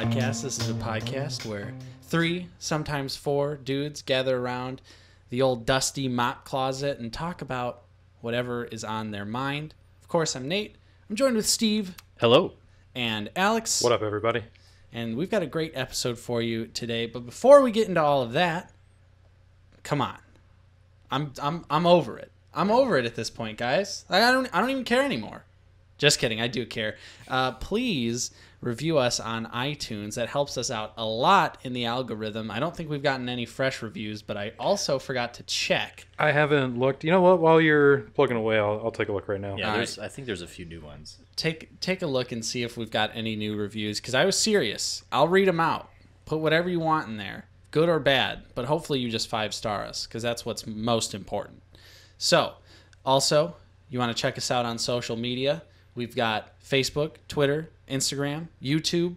Podcast. This is a podcast where 3, sometimes 4 dudes gather around the old dusty mop closet and talk about whatever is on their mind. Of course, I'm Nate. I'm joined with Steve. Hello. And Alex. What up, everybody? And we've got a great episode for you today. But before we get into all of that, come on. I'm over it. I'm over it at this point, guys. I don't even care anymore. Just kidding. I do care. Please review us on iTunes. That helps us out a lot in the algorithm. I don't think we've gotten any fresh reviews, but I also forgot to check. I haven't looked. You know what? While you're plugging away, I'll take a look right now. Yeah, I think there's a few new ones. Take a look and see if we've got any new reviews, because I was serious. I'll read them out. Put whatever you want in there, good or bad, but hopefully you just 5-star us, because that's what's most important. So, also, you want to check us out on social media. We've got Facebook, Twitter, Instagram, YouTube.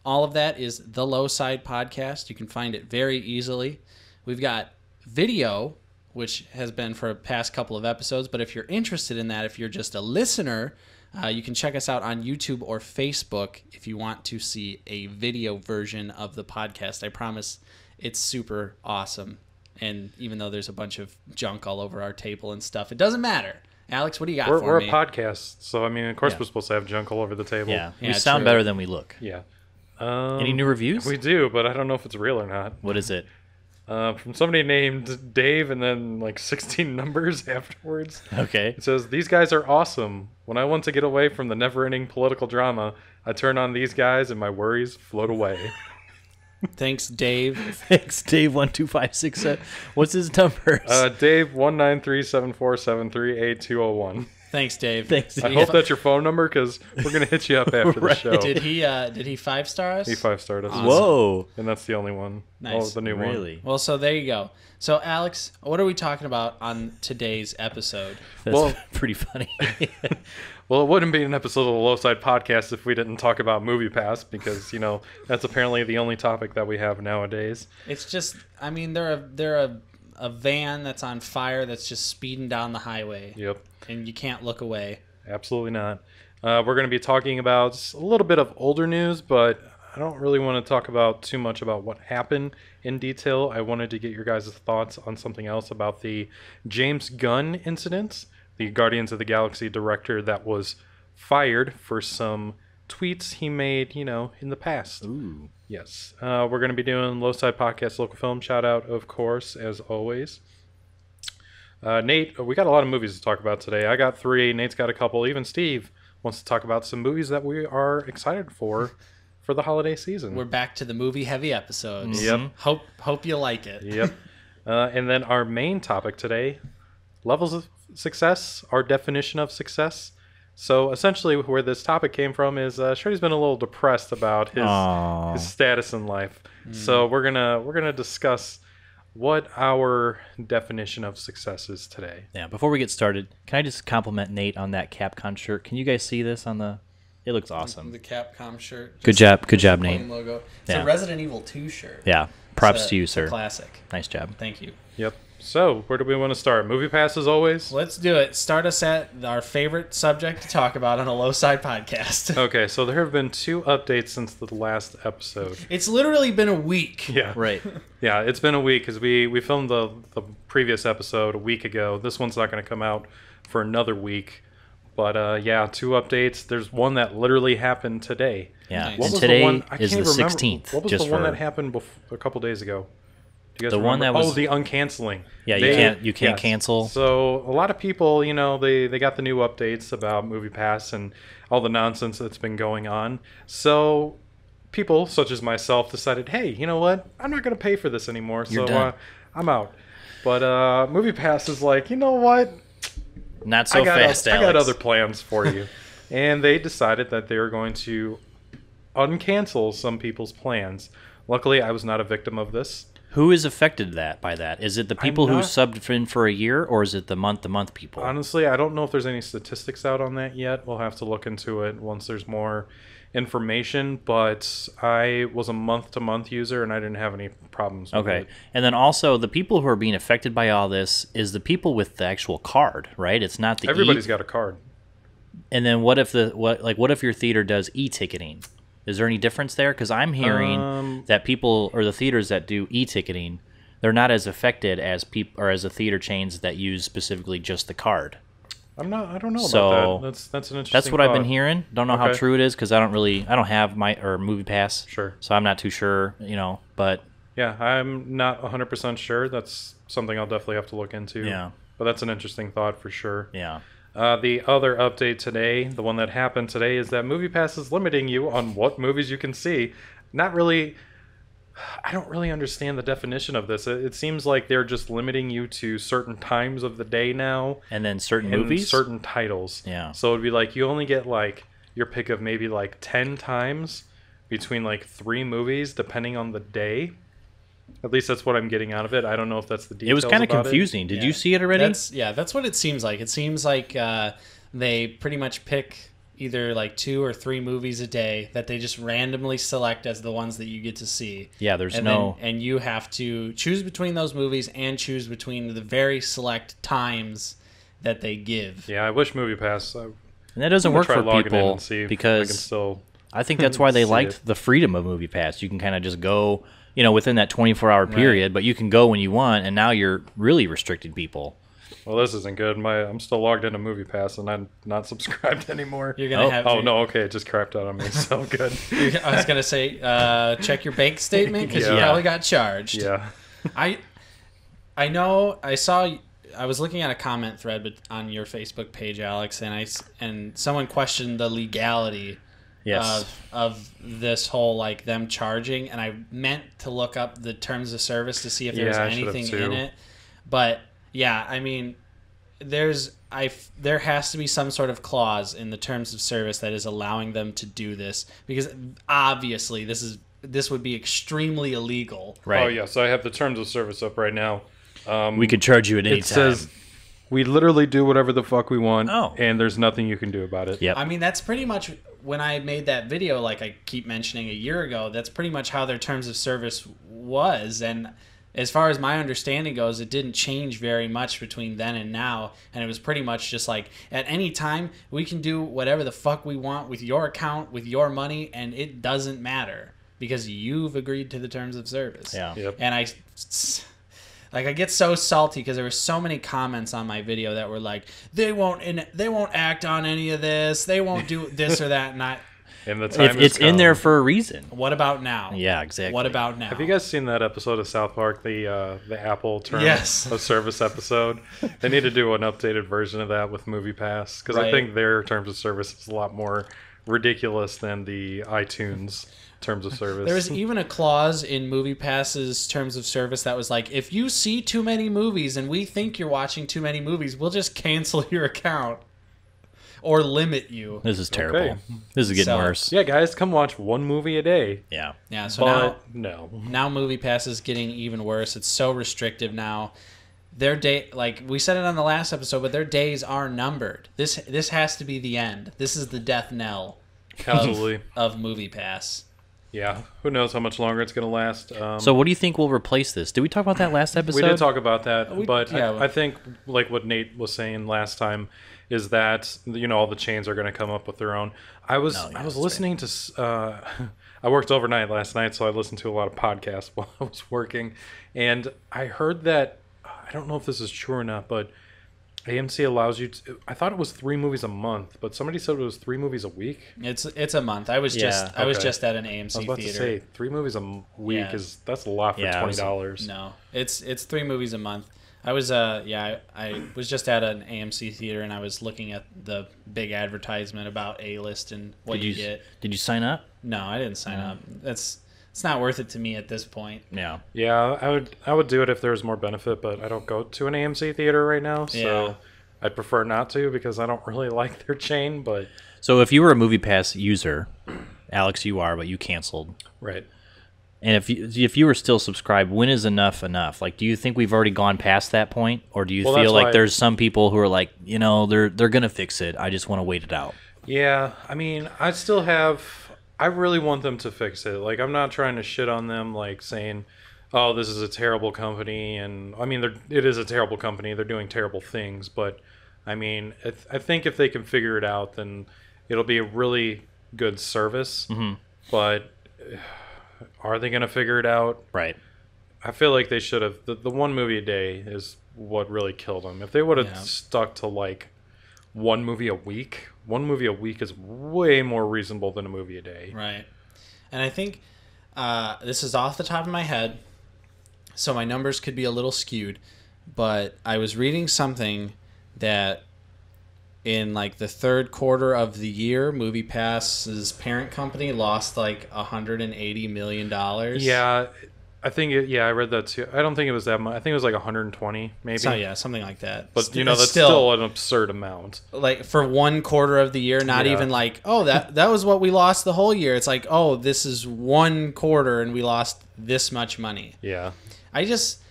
All of that is The Low Side Podcast. You can find it very easily. We've got video, which has been for the past couple of episodes. But if you're interested in that, if you're just a listener, you can check us out on YouTube or Facebook if you want to see a video version of the podcast. I promise it's super awesome. And even though there's a bunch of junk all over our table and stuff, it doesn't matter. Alex, what do you got for me? We're a podcast, so I mean, of course we're supposed to have junk all over the table. Yeah, we sound better than we look. Yeah. Any new reviews? We do, but I don't know if it's real or not. What is it? From somebody named Dave and then like 16 numbers afterwards. Okay. It says, "These guys are awesome. When I want to get away from the never-ending political drama, I turn on these guys and my worries float away." Thanks, Dave. Thanks, Dave. 12567. What's his numbers? Dave 19374738201. Thanks, Dave. Thanks. I hope that's your phone number, because we're gonna hit you up after the show. Did he 5-star us? He 5-starred us. Awesome. Whoa. And that's the only one. Nice. Oh, the new one. Really? Well, so there you go. So, Alex, what are we talking about on today's episode? That's pretty funny. Well, it wouldn't be an episode of the Low Side Podcast if we didn't talk about MoviePass, because, you know, that's apparently the only topic that we have nowadays. It's just, I mean, they're a van that's on fire that's just speeding down the highway. Yep. And you can't look away. Absolutely not. We're going to be talking about a little bit of older news, but I don't really want to talk about too much about what happened in detail. I wanted to get your guys' thoughts on something else about the James Gunn incident, the Guardians of the Galaxy director that was fired for some tweets he made, you know, in the past. Ooh. Yes. We're going to be doing Low Side Podcast Local Film Shout Out, of course, as always. Nate, we got a lot of movies to talk about today. I got 3. Nate's got a couple. Even Steve wants to talk about some movies that we are excited for the holiday season. We're back to the movie-heavy episodes. Yep. Hope you like it. Yep. And then our main topic today, levels of success, our definition of success. So essentially where this topic came from is Shredy's been a little depressed about his status in life. So we're gonna discuss what our definition of success is today. Yeah, before we get started, can I just compliment Nate on that Capcom shirt? Can you guys see this on the... It looks awesome. The Capcom shirt. Good job, Nate. Logo. It's Yeah. a Resident Evil 2 shirt. Yeah, props It's to you, it's a sir. classic. Nice job. Thank you. Yep. So where do we want to start? MoviePass as always? Let's do it. Start us at our favorite subject to talk about on a Low Side Podcast. Okay, so there have been 2 updates since the last episode. It's literally been a week. Yeah. Right. Yeah, it's been a week because we filmed the previous episode a week ago. This one's not going to come out for another week. But yeah, 2 updates. There's one that literally happened today. Yeah, Nice. and What was today the one? I is can't the remember. 16th. What was just the one for... that happened a couple days ago? Do you guys The one remember? that was- the uncanceling. Yeah, you can't cancel. So a lot of people, you know, they got the new updates about MoviePass and all the nonsense that's been going on. So people such as myself decided, hey, you know what? I'm not going to pay for this anymore. You're so done. I'm out. But MoviePass is like, you know what? Not so fast, I got Alex. other plans for you. And they decided that they were going to uncancel some people's plans. Luckily, I was not a victim of this. Who is affected by that? Is it the people who not- subbed in for a year, or is it the month-to-month people? Honestly, I don't know if there's any statistics out on that yet. We'll have to look into it once there's more information, but I was a month-to-month user, and I didn't have any problems with Okay. it. And then also, the people who are being affected by all this is the people with the actual card, right? It's not the Everybody's got a card. And then what if your theater does e-ticketing? Is there any difference there? Because I'm hearing that people or the theaters that do e-ticketing, they're not as affected as people or as the theater chains that use specifically just the card. I don't know So, about that. That's an interesting. That's what I've been thought. hearing. Don't know how Okay. true it is because I don't have my MoviePass. Sure. So I'm not too sure, but Yeah, I'm not 100% sure. That's something I'll definitely have to look into. yeah. But that's an interesting thought for sure. Yeah. The other update today, the one that happened today, is that MoviePass is limiting you on what movies you can see. Not really. I don't really understand the definition of this. It seems like they're just limiting you to certain times of the day now. And then certain and movies? certain titles. Yeah. So it'd be like you only get like your pick of maybe like 10 times between like 3 movies depending on the day. At least that's what I'm getting out of it. I don't know if that's the details. It was kind of about confusing. Did Yeah. you see it already? That's what it seems like. It seems like they pretty much pick either like 2 or 3 movies a day that they just randomly select as the ones that you get to see. Yeah, there's and no... and you have to choose between those movies and choose between the very select times that they give. Yeah, I wish MoviePass. And that doesn't I'm gonna work try for logging in people and see if I can because still. I think that's why they see liked it. the freedom of MoviePass. You can kind of just go, within that 24-hour period, but you can go when you want, and now you're really restricting people. Well, this isn't good. I'm still logged into MoviePass and I'm not subscribed anymore. You're gonna have. Oh to, no, okay, it just crapped out on me. So good. I was gonna say, check your bank statement because you Yeah. probably got charged. Yeah. I know. I saw. I was looking at a comment thread on your Facebook page, Alex, and someone questioned the legality Yes. of this whole like them charging, and I meant to look up the terms of service to see if there was Yeah, I should have anything too. in it. But yeah, I mean, there has to be some sort of clause in the terms of service that is allowing them to do this, because obviously this would be extremely illegal. Right. Oh yeah, so I have the terms of service up right now. We could charge you at any It time. says we literally do whatever the fuck we want, Oh. and there's nothing you can do about it. Yep. I mean, that's pretty much when I made that video, like I keep mentioning a year ago, that's pretty much how their terms of service was. And as far as my understanding goes, it didn't change very much between then and now. And it was pretty much just like, at any time, we can do whatever the fuck we want with your account, with your money, and it doesn't matter because you've agreed to the terms of service. Yeah. Yep. And I get so salty because there were so many comments on my video that were like, they won't act on any of this, they won't do this or that, and And the time It's has in there come. for a reason. what about now? Yeah, exactly. What about now? Have you guys seen that episode of South Park, the Apple term Yes. of service episode? They need to do an updated version of that with MoviePass because I Right. think their terms of service is a lot more ridiculous than the iTunes terms of service. There was even a clause in MoviePass's terms of service that was like, if you see too many movies and we think you're watching too many movies, we'll just cancel your account or limit you. This is terrible. Okay. This is getting So- worse. Yeah, guys, come watch one movie a day. Yeah. Yeah, so But no. now MoviePass is getting even worse. It's so restrictive now. Their day, like we said it on the last episode, but their days are numbered. This has to be the end. This is the death knell Absolutely. of MoviePass. Yeah. Who knows how much longer it's going to last. So what do you think will replace this? Did we talk about that last episode? We did talk about that, but yeah. I think like what Nate was saying last time is that all the chains are going to come up with their own. I was listening to I worked overnight last night, so I listened to a lot of podcasts while I was working, and I heard that I don't know if this is true or not, but AMC allows you to. I thought it was 3 movies a month, but somebody said it was 3 movies a week. It's a month. I was Yeah, just at an AMC I was about theater. to say 3 movies a week Yeah. that's a lot for Yeah, it was- $20. No, it's 3 movies a month. I was I was just at an AMC theater and I was looking at the big advertisement about A-List and what Did you you get. Did you sign up? No, I didn't sign up. It's not worth it to me at this point. Yeah. Yeah, I would do it if there was more benefit, but I don't go to an AMC theater right now, so Yeah. I'd prefer not to because I don't really like their chain. But So if you were a MoviePass user, Alex, you are, but you canceled. right, And if you were still subscribed, when is enough enough? Like, do you think we've already gone past that point, or do you Well, feel that's like why- there's some people who are like, they're gonna fix it. I just want to wait it out. yeah. I mean, I really want them to fix it. Like, I'm not trying to shit on them, like saying, "Oh, this is a terrible company," and I mean, it is a terrible company. They're doing terrible things, but I mean, I think if they can figure it out, then it'll be a really good service. but are they going to figure it out? Right. I feel like they should have. The one movie a day is what really killed them. If they would have stuck to like one movie a week is way more reasonable than a movie a day. Right. And I think this is off the top of my head, so my numbers could be a little skewed, but I was reading something that in like the third quarter of the year, MoviePass's parent company lost like $180 million. Yeah, I think I read that too. I don't think it was that much. I think it was like 120 maybe. So yeah, something like that. But that's still an absurd amount. Like for one quarter of the year, not even like, oh, that was what we lost the whole year. It's like, oh, this is one quarter and we lost this much money. Yeah. I just,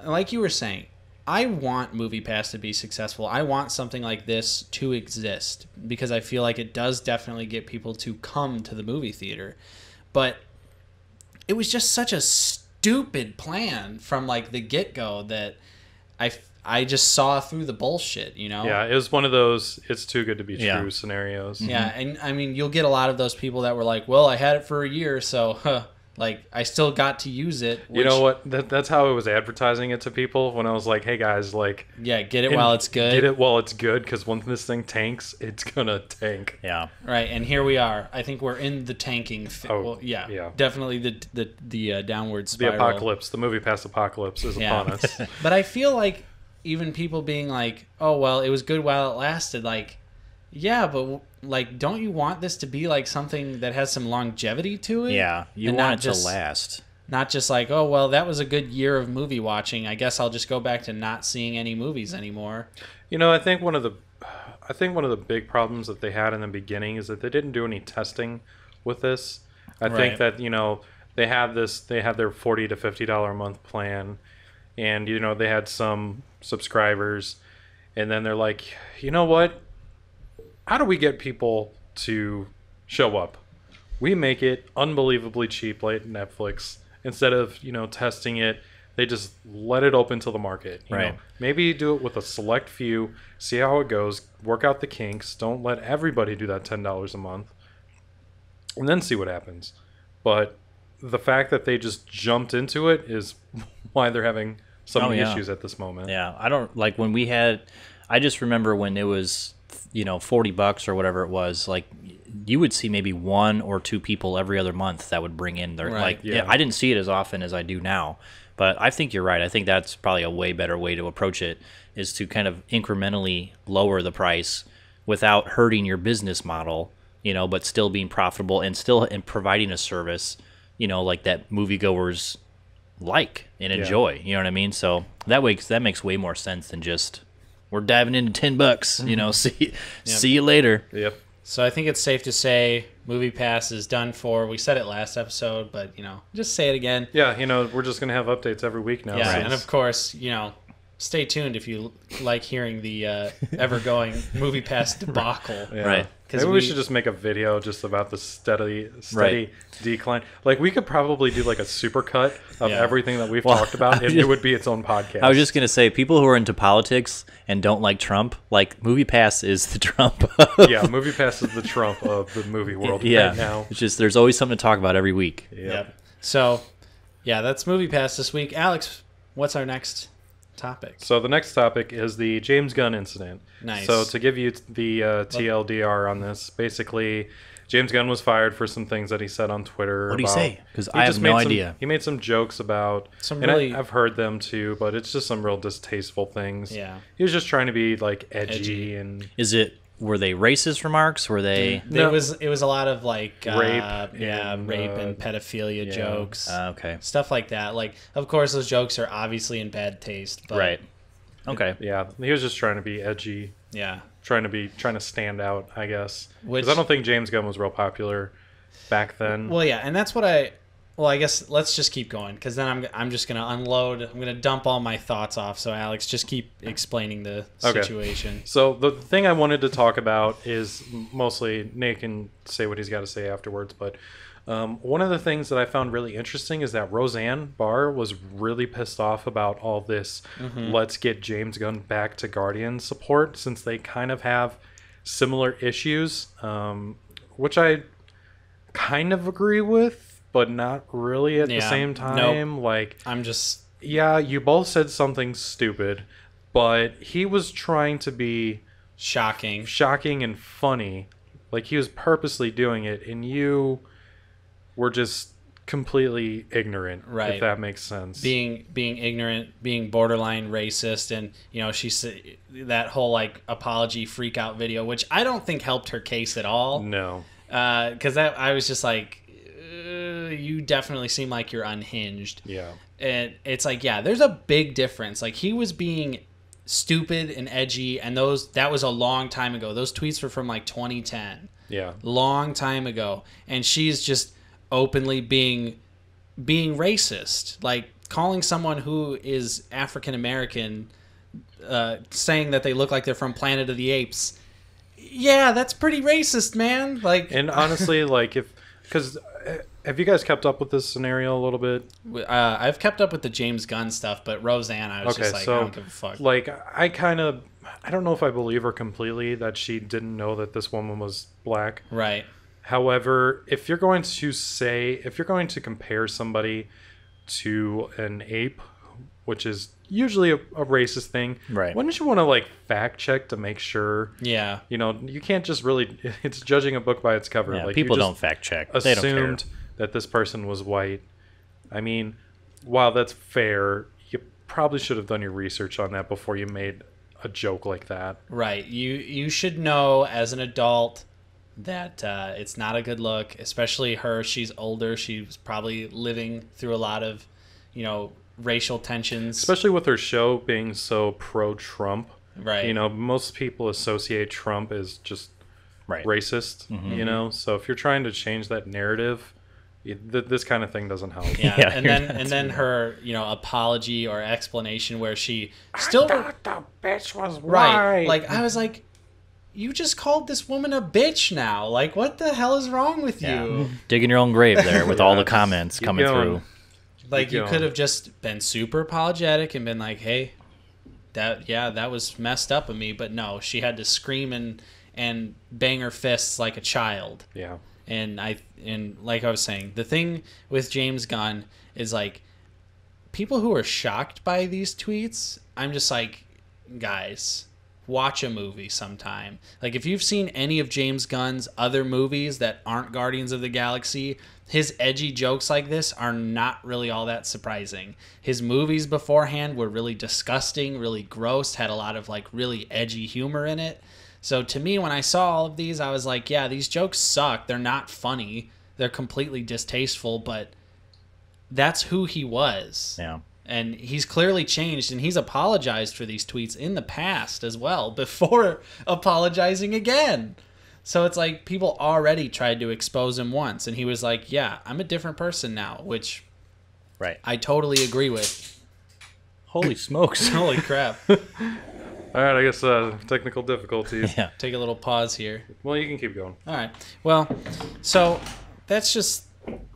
like you were saying, I want MoviePass to be successful. I want something like this to exist because I feel like it does definitely get people to come to the movie theater. But it was just such a stupid plan from like the get-go that I just saw through the bullshit, you know? Yeah, it was one of those it's too good to be true scenarios. Yeah, and I mean, you'll get a lot of those people that were like, well, I had it for a year, so like I still got to use it. You know what? That's how I was advertising it to people when I was like, hey guys, like... Yeah, get it while it's good. Get it while it's good, because when this thing tanks, it's gonna tank. Yeah. Right, and here we are. I think we're in the tanking... well, yeah. Definitely the downward spiral. The apocalypse, the MoviePass apocalypse is upon us. But I feel like even people being like, oh, well, it was good while it lasted, like... Yeah, but like, don't you want this to be like something that has some longevity to it? Yeah, you want it to last. Not just like, oh, well, that was a good year of movie watching. I guess I'll just go back to not seeing any movies anymore. You know, I think one of the big problems that they had in the beginning is that they didn't do any testing with this. I think that, you know, they had their $40 to $50 a month plan, and you know, they had some subscribers, and then they're like, you know what? How do we get people to show up? We make it unbelievably cheap like Netflix. Instead of, you know, testing it, they just let it open to the market. You know, maybe do it with a select few, see how it goes, work out the kinks. Don't let everybody do that $10 a month, and then see what happens. But the fact that they just jumped into it is why they're having so many issues at this moment. Yeah, I don't like when we had. I just remember when it was, you know, $40 or whatever it was, like you would see maybe one or two people every other month that would bring in their I didn't see it as often as I do now, but I think you're right. I think that's probably a way better way to approach it, is to kind of incrementally lower the price without hurting your business model, you know, but still being profitable and still providing a service, you know, like that moviegoers like and enjoy, you know what I mean? So that makes way more sense than just, we're diving into $10, you know, see you later. Yep. So I think it's safe to say MoviePass is done for. We said it last episode, but, you know, just say it again. Yeah, you know, we're just going to have updates every week now. Yeah, and of course, you know, stay tuned if you like hearing the ever-going MoviePass debacle. Yeah. Right. Maybe we should just make a video just about the steady decline. Like, we could probably do like a supercut of everything that we've talked about. It would be its own podcast. I was just going to say, people who are into politics and don't like Trump, like MoviePass is the Trump. Yeah, MoviePass is the Trump of the movie world right now. It's just, there's always something to talk about every week. Yep. So, yeah, that's MoviePass this week. Alex, what's our next topic? So the next topic is the James Gunn incident. Nice. So to give you the TLDR on this, basically, James Gunn was fired for some things that he said on Twitter. What did he say? Because I have no idea. He made some jokes about, I've heard them too, but it's just some real distasteful things. Yeah. He was just trying to be like edgy. And were they racist remarks? Were they? No. It was a lot of like rape, rape and pedophilia jokes. Okay. Stuff like that. Like, of course, those jokes are obviously in bad taste. But right. Okay. Yeah, he was just trying to be edgy. Yeah. Trying to stand out, I guess. Because I don't think James Gunn was real popular back then. Well, yeah, and that's what I guess let's just keep going, because then I'm just going to unload. I'm going to dump all my thoughts off. So, Alex, just keep explaining the situation. So, the thing I wanted to talk about is mostly, Nate can say what he's got to say afterwards, but one of the things that I found really interesting is that Roseanne Barr was really pissed off about all this let's get James Gunn back to Guardians support, since they kind of have similar issues, which I kind of agree with, but not really at the same time. Nope. Like, I'm just... Yeah, you both said something stupid, but he was trying to be... Shocking and funny. Like, he was purposely doing it, and you were just completely ignorant, right? If that makes sense. Being ignorant, being borderline racist, and she said that whole like apology freak out video, which I don't think helped her case at all. No, because I was just like, you definitely seem like you're unhinged. Yeah, and it's like, yeah, there's a big difference. Like, he was being stupid and edgy, and that was a long time ago. Those tweets were from like 2010. Yeah, long time ago, and she's just openly being racist, like calling someone who is African American, saying that they look like they're from Planet of the Apes. Yeah, that's pretty racist, man. Like, and honestly, like, because have you guys kept up with this scenario a little bit? I've kept up with the James Gunn stuff, but Roseanne, I was just like, I don't give a fuck. Like, I don't know if I believe her completely that she didn't know that this woman was black. Right. However, if you're going to compare somebody to an ape, which is usually a racist thing, right? Wouldn't you want to like fact check to make sure? Yeah. You can't just really. It's judging a book by its cover. Yeah, like, people don't fact check. Assumed they don't care that this person was white. I mean, while that's fair, you probably should have done your research on that before you made a joke like that. Right. You should know as an adult that it's not a good look, especially her. She's older. She's probably living through a lot of, racial tensions. Especially with her show being so pro-Trump. Right. Most people associate Trump as just racist, Mm-hmm. So if you're trying to change that narrative, this kind of thing doesn't help. Yeah, and then her, apology or explanation where she still... I thought the bitch was right. white. Like, I was like, you just called this woman a bitch now. Like, what the hell is wrong with you? Digging your own grave there with all the comments coming through. Like, you could have just been super apologetic and been like, hey, that was messed up of me. But no, she had to scream and bang her fists like a child. Yeah. And like I was saying, the thing with James Gunn is, like, people who are shocked by these tweets, I'm just like, guys, watch a movie sometime. Like, if you've seen any of James Gunn's other movies that aren't Guardians of the Galaxy, his edgy jokes like this are not really all that surprising. His movies beforehand were really disgusting, really gross, had a lot of like really edgy humor in it. So to me, when I saw all of these, I was like, yeah, these jokes suck. They're not funny. They're completely distasteful, but that's who he was. Yeah. And he's clearly changed, and he's apologized for these tweets in the past as well, before apologizing again. So it's like people already tried to expose him once, and he was like, yeah, I'm a different person now, which I totally agree with. Holy smokes. Holy crap. All right, I guess technical difficulties. Yeah. Take a little pause here. Well, you can keep going. All right. Well, so that's just...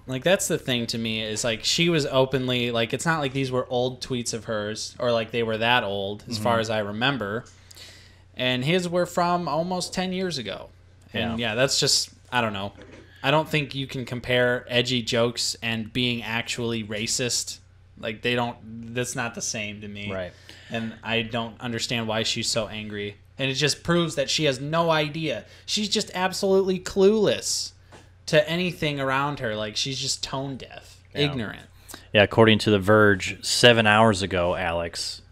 like, that's the thing to me, is like, she was openly, like, it's not like these were old tweets of hers, or like they were that old as far as I remember, and his were from almost 10 years ago. And yeah, that's just, I don't know. I don't think you can compare edgy jokes and being actually racist. Like, that's not the same to me. Right. And I don't understand why she's so angry. And it just proves that she has no idea. She's just absolutely clueless to anything around her. Like, she's just tone deaf, ignorant. Yeah, according to The Verge, 7 hours ago, Alex,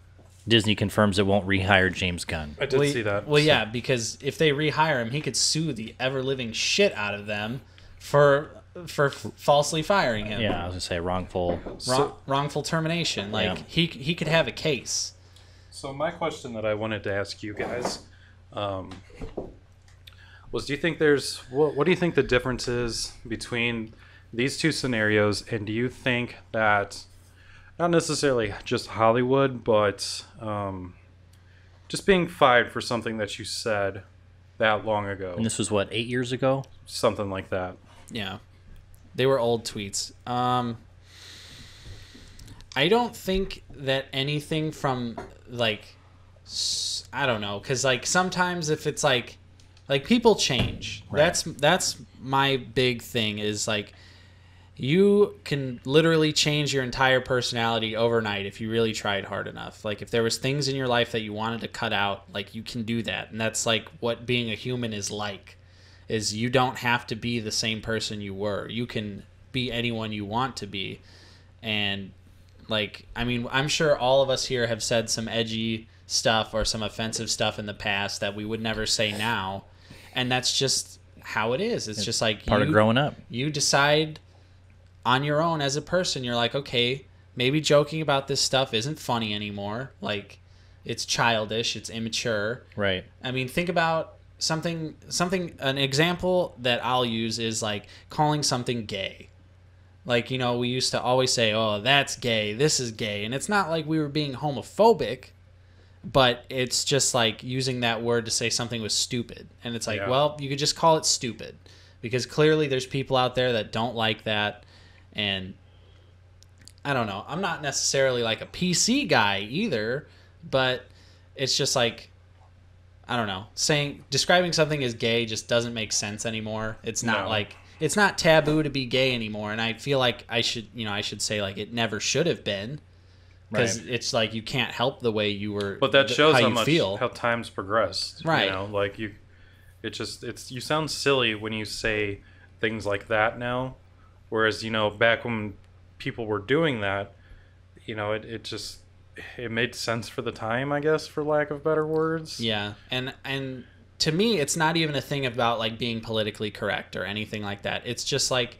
Disney confirms it won't rehire James Gunn. I did see that. Well, yeah, because if they rehire him, he could sue the ever-living shit out of them for falsely firing him. Yeah, I was going to say wrongful termination. Like, he could have a case. So my question that I wanted to ask you guys was, do you think what do you think the difference is between these two scenarios, and do you think that, not necessarily just Hollywood, but just being fired for something that you said that long ago? And this was, 8 years ago? Something like that. Yeah. They were old tweets. I don't think that anything from, like, I don't know, because, like, sometimes if it's, like, Like, people change. Right. That's my big thing is, like, you can literally change your entire personality overnight if you really tried hard enough. Like, if there was things in your life that you wanted to cut out, like, you can do that. And that's, like, what being a human is like, is you don't have to be the same person you were. You can be anyone you want to be. And, like, I mean, I'm sure all of us here have said some edgy stuff or some offensive stuff in the past that we would never say now. And that's just how it is. It's just like part of growing up. You decide on your own as a person. You're like, okay, maybe joking about this stuff isn't funny anymore. Like, it's childish, it's immature. Right. I mean, think about something. An example that I'll use is like calling something gay. Like, you know, we used to always say, oh, that's gay, this is gay. And it's not like we were being homophobic, but it's just like using that word to say something was stupid. And it's like, well, you could just call it stupid, because clearly there's people out there that don't like that. And I don't know. I'm not necessarily like a PC guy either, but it's just like, I don't know. Describing something as gay just doesn't make sense anymore. It's not like, it's not taboo to be gay anymore. And I feel like I should say, like, it never should have been. Because it's like you can't help the way you were. But that shows how times progressed. Right. You know, like you sound silly when you say things like that now. Whereas, you know, back when people were doing that, you know, it made sense for the time, I guess, for lack of better words. Yeah. And to me, it's not even a thing about like being politically correct or anything like that. It's just like,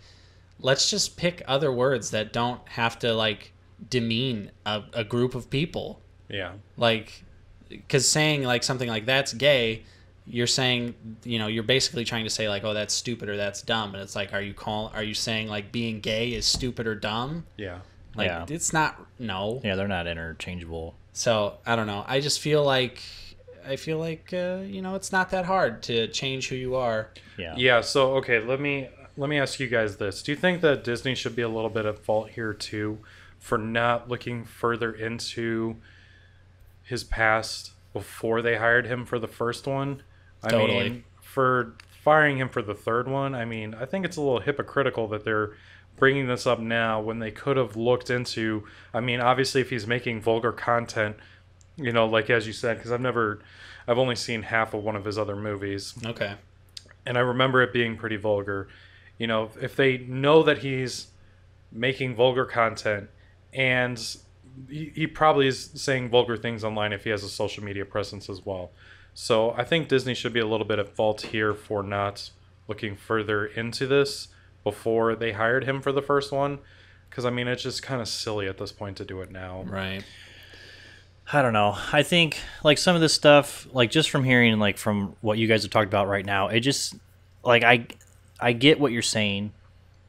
let's just pick other words that don't have to like demean a group of people. Yeah. Like, because saying like something like that's gay, you're saying, you know, you're basically trying to say like, oh, that's stupid or that's dumb. And it's like, are you saying like being gay is stupid or dumb? Yeah. Like, it's not. No. Yeah, they're not interchangeable. So I don't know. I just feel like you know, it's not that hard to change who you are. Yeah. Yeah. So okay, let me ask you guys this: do you think that Disney should be a little bit at fault here too, for not looking further into his past before they hired him for the first one? I mean, for firing him for the third one, I mean, I think it's a little hypocritical that they're bringing this up now when they could have looked into. I mean, obviously, if he's making vulgar content, you know, like as you said, because I've only seen half of one of his other movies. Okay. And I remember it being pretty vulgar. You know, if they know that he's making vulgar content, and he probably is saying vulgar things online if he has a social media presence as well. So I think Disney should be a little bit at fault here for not looking further into this before they hired him for the first one. Because, I mean, it's just kind of silly at this point to do it now. Right. I don't know. I think like some of this stuff, like just from hearing like from what you guys have talked about right now, it just like I get what you're saying,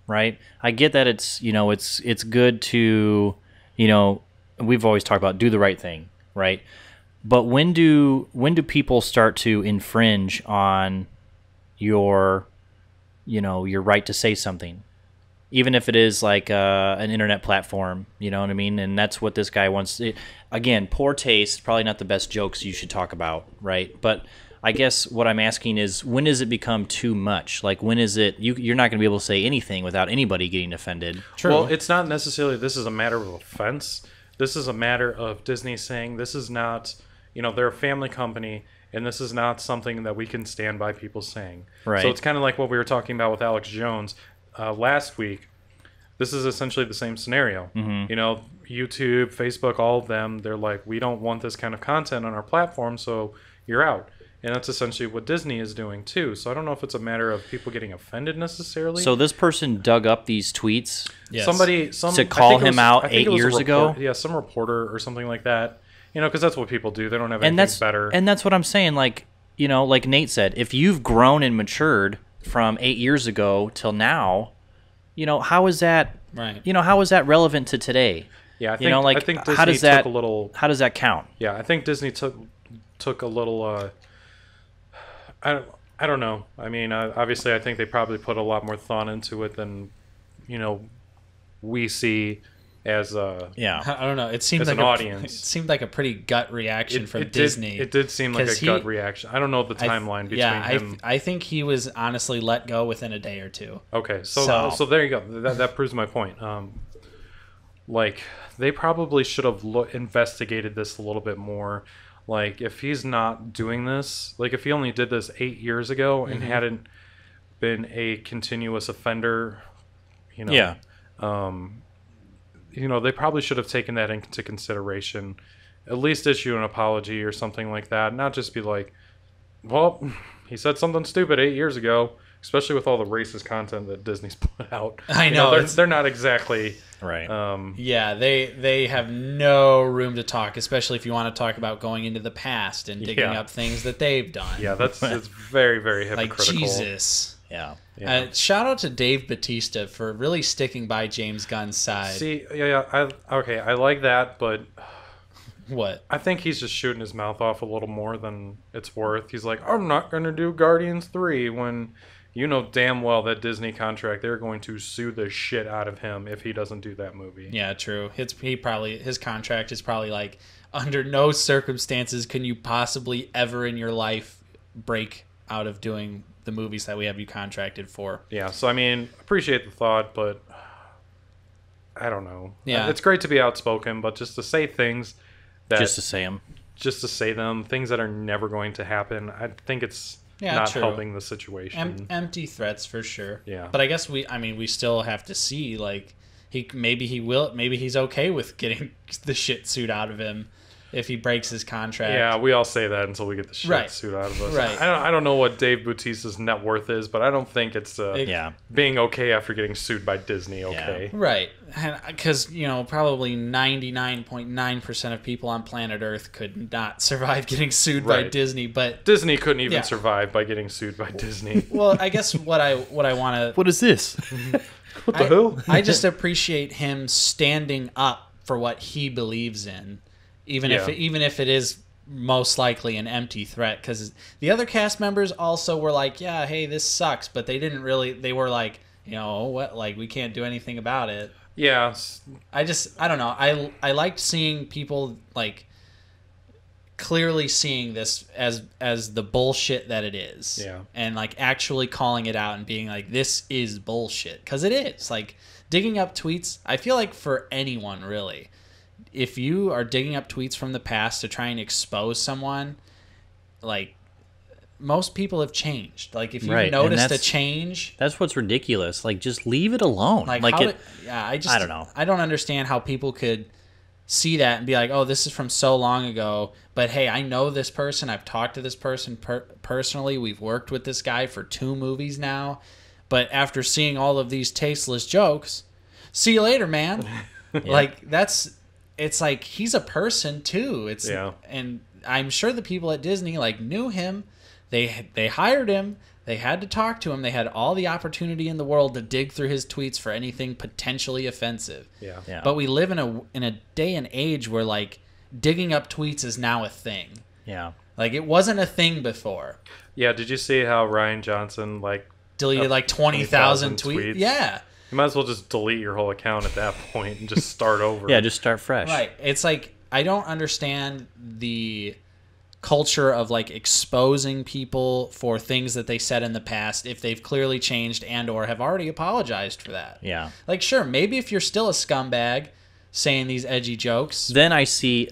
right? I get that it's, you know, it's good to, you know, we've always talked about do the right thing, right? But when do people start to infringe on your, you know, your right to say something? Even if it is like an internet platform, you know what I mean? And that's what this guy wants. Again, poor taste, probably not the best jokes you should talk about, right? But I guess what I'm asking is, when does it become too much? Like, when is it, you're not going to be able to say anything without anybody getting offended? True. Well, it's not necessarily this is a matter of offense. This is a matter of Disney saying this is not, you know, they're a family company, and this is not something that we can stand by people saying. Right. So it's kind of like what we were talking about with Alex Jones last week. This is essentially the same scenario. Mm-hmm. You know, YouTube, Facebook, all of them, they're like, we don't want this kind of content on our platform, so you're out. And that's essentially what Disney is doing too. So I don't know if it's a matter of people getting offended necessarily. So this person dug up these tweets to call him out 8 years ago? Yeah, some reporter or something like that. You know, because that's what people do. They don't have anything better. And that's what I'm saying. Like, you know, like Nate said, if you've grown and matured from 8 years ago till now, you know, how is that? Right. You know, how is that relevant to today? Yeah, I think, you know, like, I think Disney how does that, took a little. How does that count? Yeah, I think Disney took a little. I don't know. I mean, obviously, I think they probably put a lot more thought into it than, you know, we see as Yeah. I don't know. It seemed as like an audience. It seemed like a pretty gut reaction from Disney. It did seem like a gut reaction. I don't know the timeline between him. I think he was honestly let go within a day or two. Okay, so there you go. That proves my point. Like, they probably should have investigated this a little bit more. Like, if he's not doing this, like if he only did this 8 years ago and hadn't been a continuous offender, you know, you know, they probably should have taken that into consideration. At least issue an apology or something like that. Not just be like, well, he said something stupid 8 years ago. Especially with all the racist content that Disney's put out. I know. They're not exactly... Right. Yeah, they have no room to talk, especially if you want to talk about going into the past and digging up things that they've done. Yeah, it's very, very hypocritical. Like, Jesus. Yeah. Shout out to Dave Bautista for really sticking by James Gunn's side. See, I like that, but... What? I think he's just shooting his mouth off a little more than it's worth. He's like, I'm not going to do Guardians 3 when... You know damn well that Disney contract, they're going to sue the shit out of him if he doesn't do that movie. Yeah, true. His contract is probably like, under no circumstances can you possibly ever in your life break out of doing the movies that we have you contracted for. Yeah, so I mean, appreciate the thought, but I don't know. Yeah. It's great to be outspoken, but just to say things that... Just to say them. Just to say them, things that are never going to happen, I think it's... not helping the situation. Empty threats for sure. Yeah. But I guess we still have to see, like, maybe he's okay with getting the shit suit out of him if he breaks his contract. Yeah, we all say that until we get the shit suit out of us. Right. I don't know what Dave Bautista's net worth is, but I don't think it's being okay after getting sued by Disney. Okay. Yeah. Right. Because, you know, probably 99.9% of people on planet Earth could not survive getting sued by Disney, but Disney couldn't even survive by getting sued by Disney. Well, I guess what I want to... What is this? What the hell? I just appreciate him standing up for what he believes in. Even if it is most likely an empty threat, because the other cast members also were like, yeah, hey, this sucks, but they didn't really. They were like, you know, what, like, we can't do anything about it. Yeah. I don't know. I liked seeing people like clearly seeing this as the bullshit that it is. Yeah. And like actually calling it out and being like, this is bullshit, because it is. Like, digging up tweets, I feel like for anyone really, if you are digging up tweets from the past to try and expose someone, like, most people have changed. Like, if you've noticed a change... That's what's ridiculous. Like, just leave it alone. Like I don't know. I don't understand how people could see that and be like, oh, this is from so long ago, but hey, I know this person. I've talked to this person personally. We've worked with this guy for 2 movies now. But after seeing all of these tasteless jokes, see you later, man. Like, it's like, he's a person too. And I'm sure the people at Disney like knew him. They hired him. They had to talk to him. They had all the opportunity in the world to dig through his tweets for anything potentially offensive. Yeah. But we live in a day and age where, like, digging up tweets is now a thing. Yeah. Like, it wasn't a thing before. Yeah. Did you see how Ryan Johnson deleted like 20,000 tweets? Yeah. You might as well just delete your whole account at that point and just start over. Yeah, just start fresh. Right. It's like, I don't understand the culture of like exposing people for things that they said in the past if they've clearly changed and or have already apologized for that. Yeah. Like, sure, maybe if you're still a scumbag saying these edgy jokes, then I see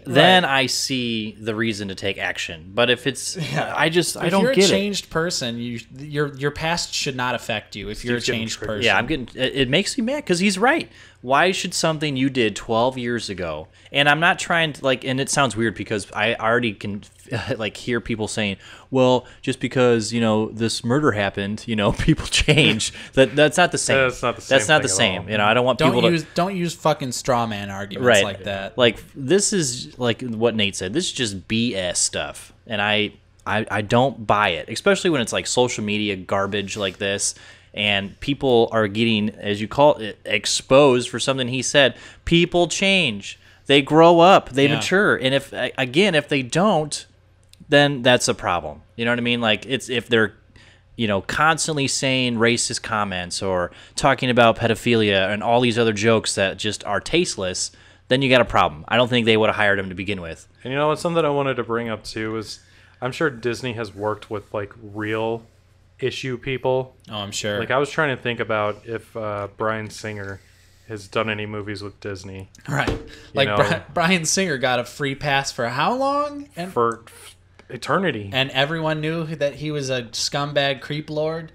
the reason to take action. But if it's I don't get it. If you're a changed person, your past should not affect you if you're a changed person. Yeah, it makes me mad because he's right. Why should something you did 12 years ago, and I'm not trying to, like, and it sounds weird because I already can like hear people saying, well, just because, you know, this murder happened, you know, people change. That's not the same. That's not the same. That's not the same. You know, I don't want people to don't use fucking straw man arguments like that. Like, this is like what Nate said. This is just BS stuff, and I don't buy it, especially when it's like social media garbage like this. And people are getting, as you call it, exposed for something he said. People change. They grow up. They mature. And if they don't, then that's a problem. You know what I mean? Like, it's if they're constantly saying racist comments or talking about pedophilia and all these other jokes that just are tasteless, then you got a problem. I don't think they would have hired him to begin with. And it's something I wanted to bring up too is I'm sure Disney has worked with like real issue people. Oh, I'm sure. Like I was trying to think about if Bryan Singer has done any movies with Disney. Right. Like Bryan Singer got a free pass for how long? For eternity. And everyone knew that he was a scumbag creep lord.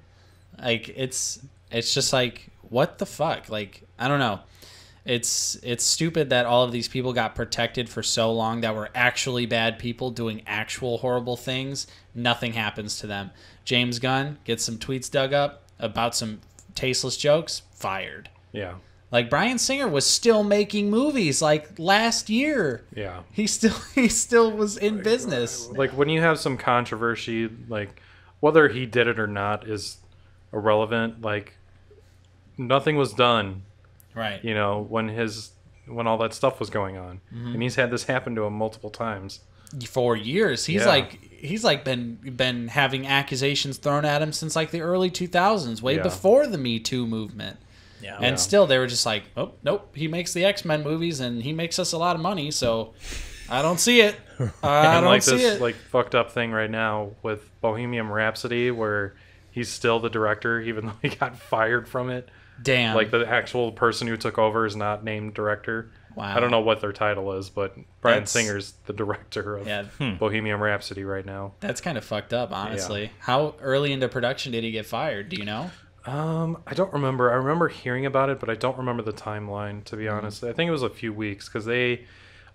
Like it's just like, what the fuck? Like, I don't know. It's stupid that all of these people got protected for so long that were actually bad people doing actual horrible things. Nothing happens to them. James Gunn gets some tweets dug up about some tasteless jokes, fired. Yeah. Like Bryan Singer was still making movies like last year. Yeah. He still was in business. Like when you have some controversy, like whether he did it or not is irrelevant. Like nothing was done. Right. When all that stuff was going on. Mm-hmm. And he's had this happen to him multiple times. For years. He's been having accusations thrown at him since like the early 2000s, way before the Me Too movement. Yeah. And still they were just like, oh, nope, he makes the X-Men movies and he makes us a lot of money, so I don't see it. I don't see it. Like fucked up thing right now with Bohemian Rhapsody where he's still the director even though he got fired from it. Damn. Like the actual person who took over is not named director. Wow. I don't know what their title is, but Bryan Singer's the director of Bohemian Rhapsody right now. That's kind of fucked up, honestly. Yeah. How early into production did he get fired? Do you know? I don't remember. I remember hearing about it, but I don't remember the timeline, to be honest. I think it was a few weeks because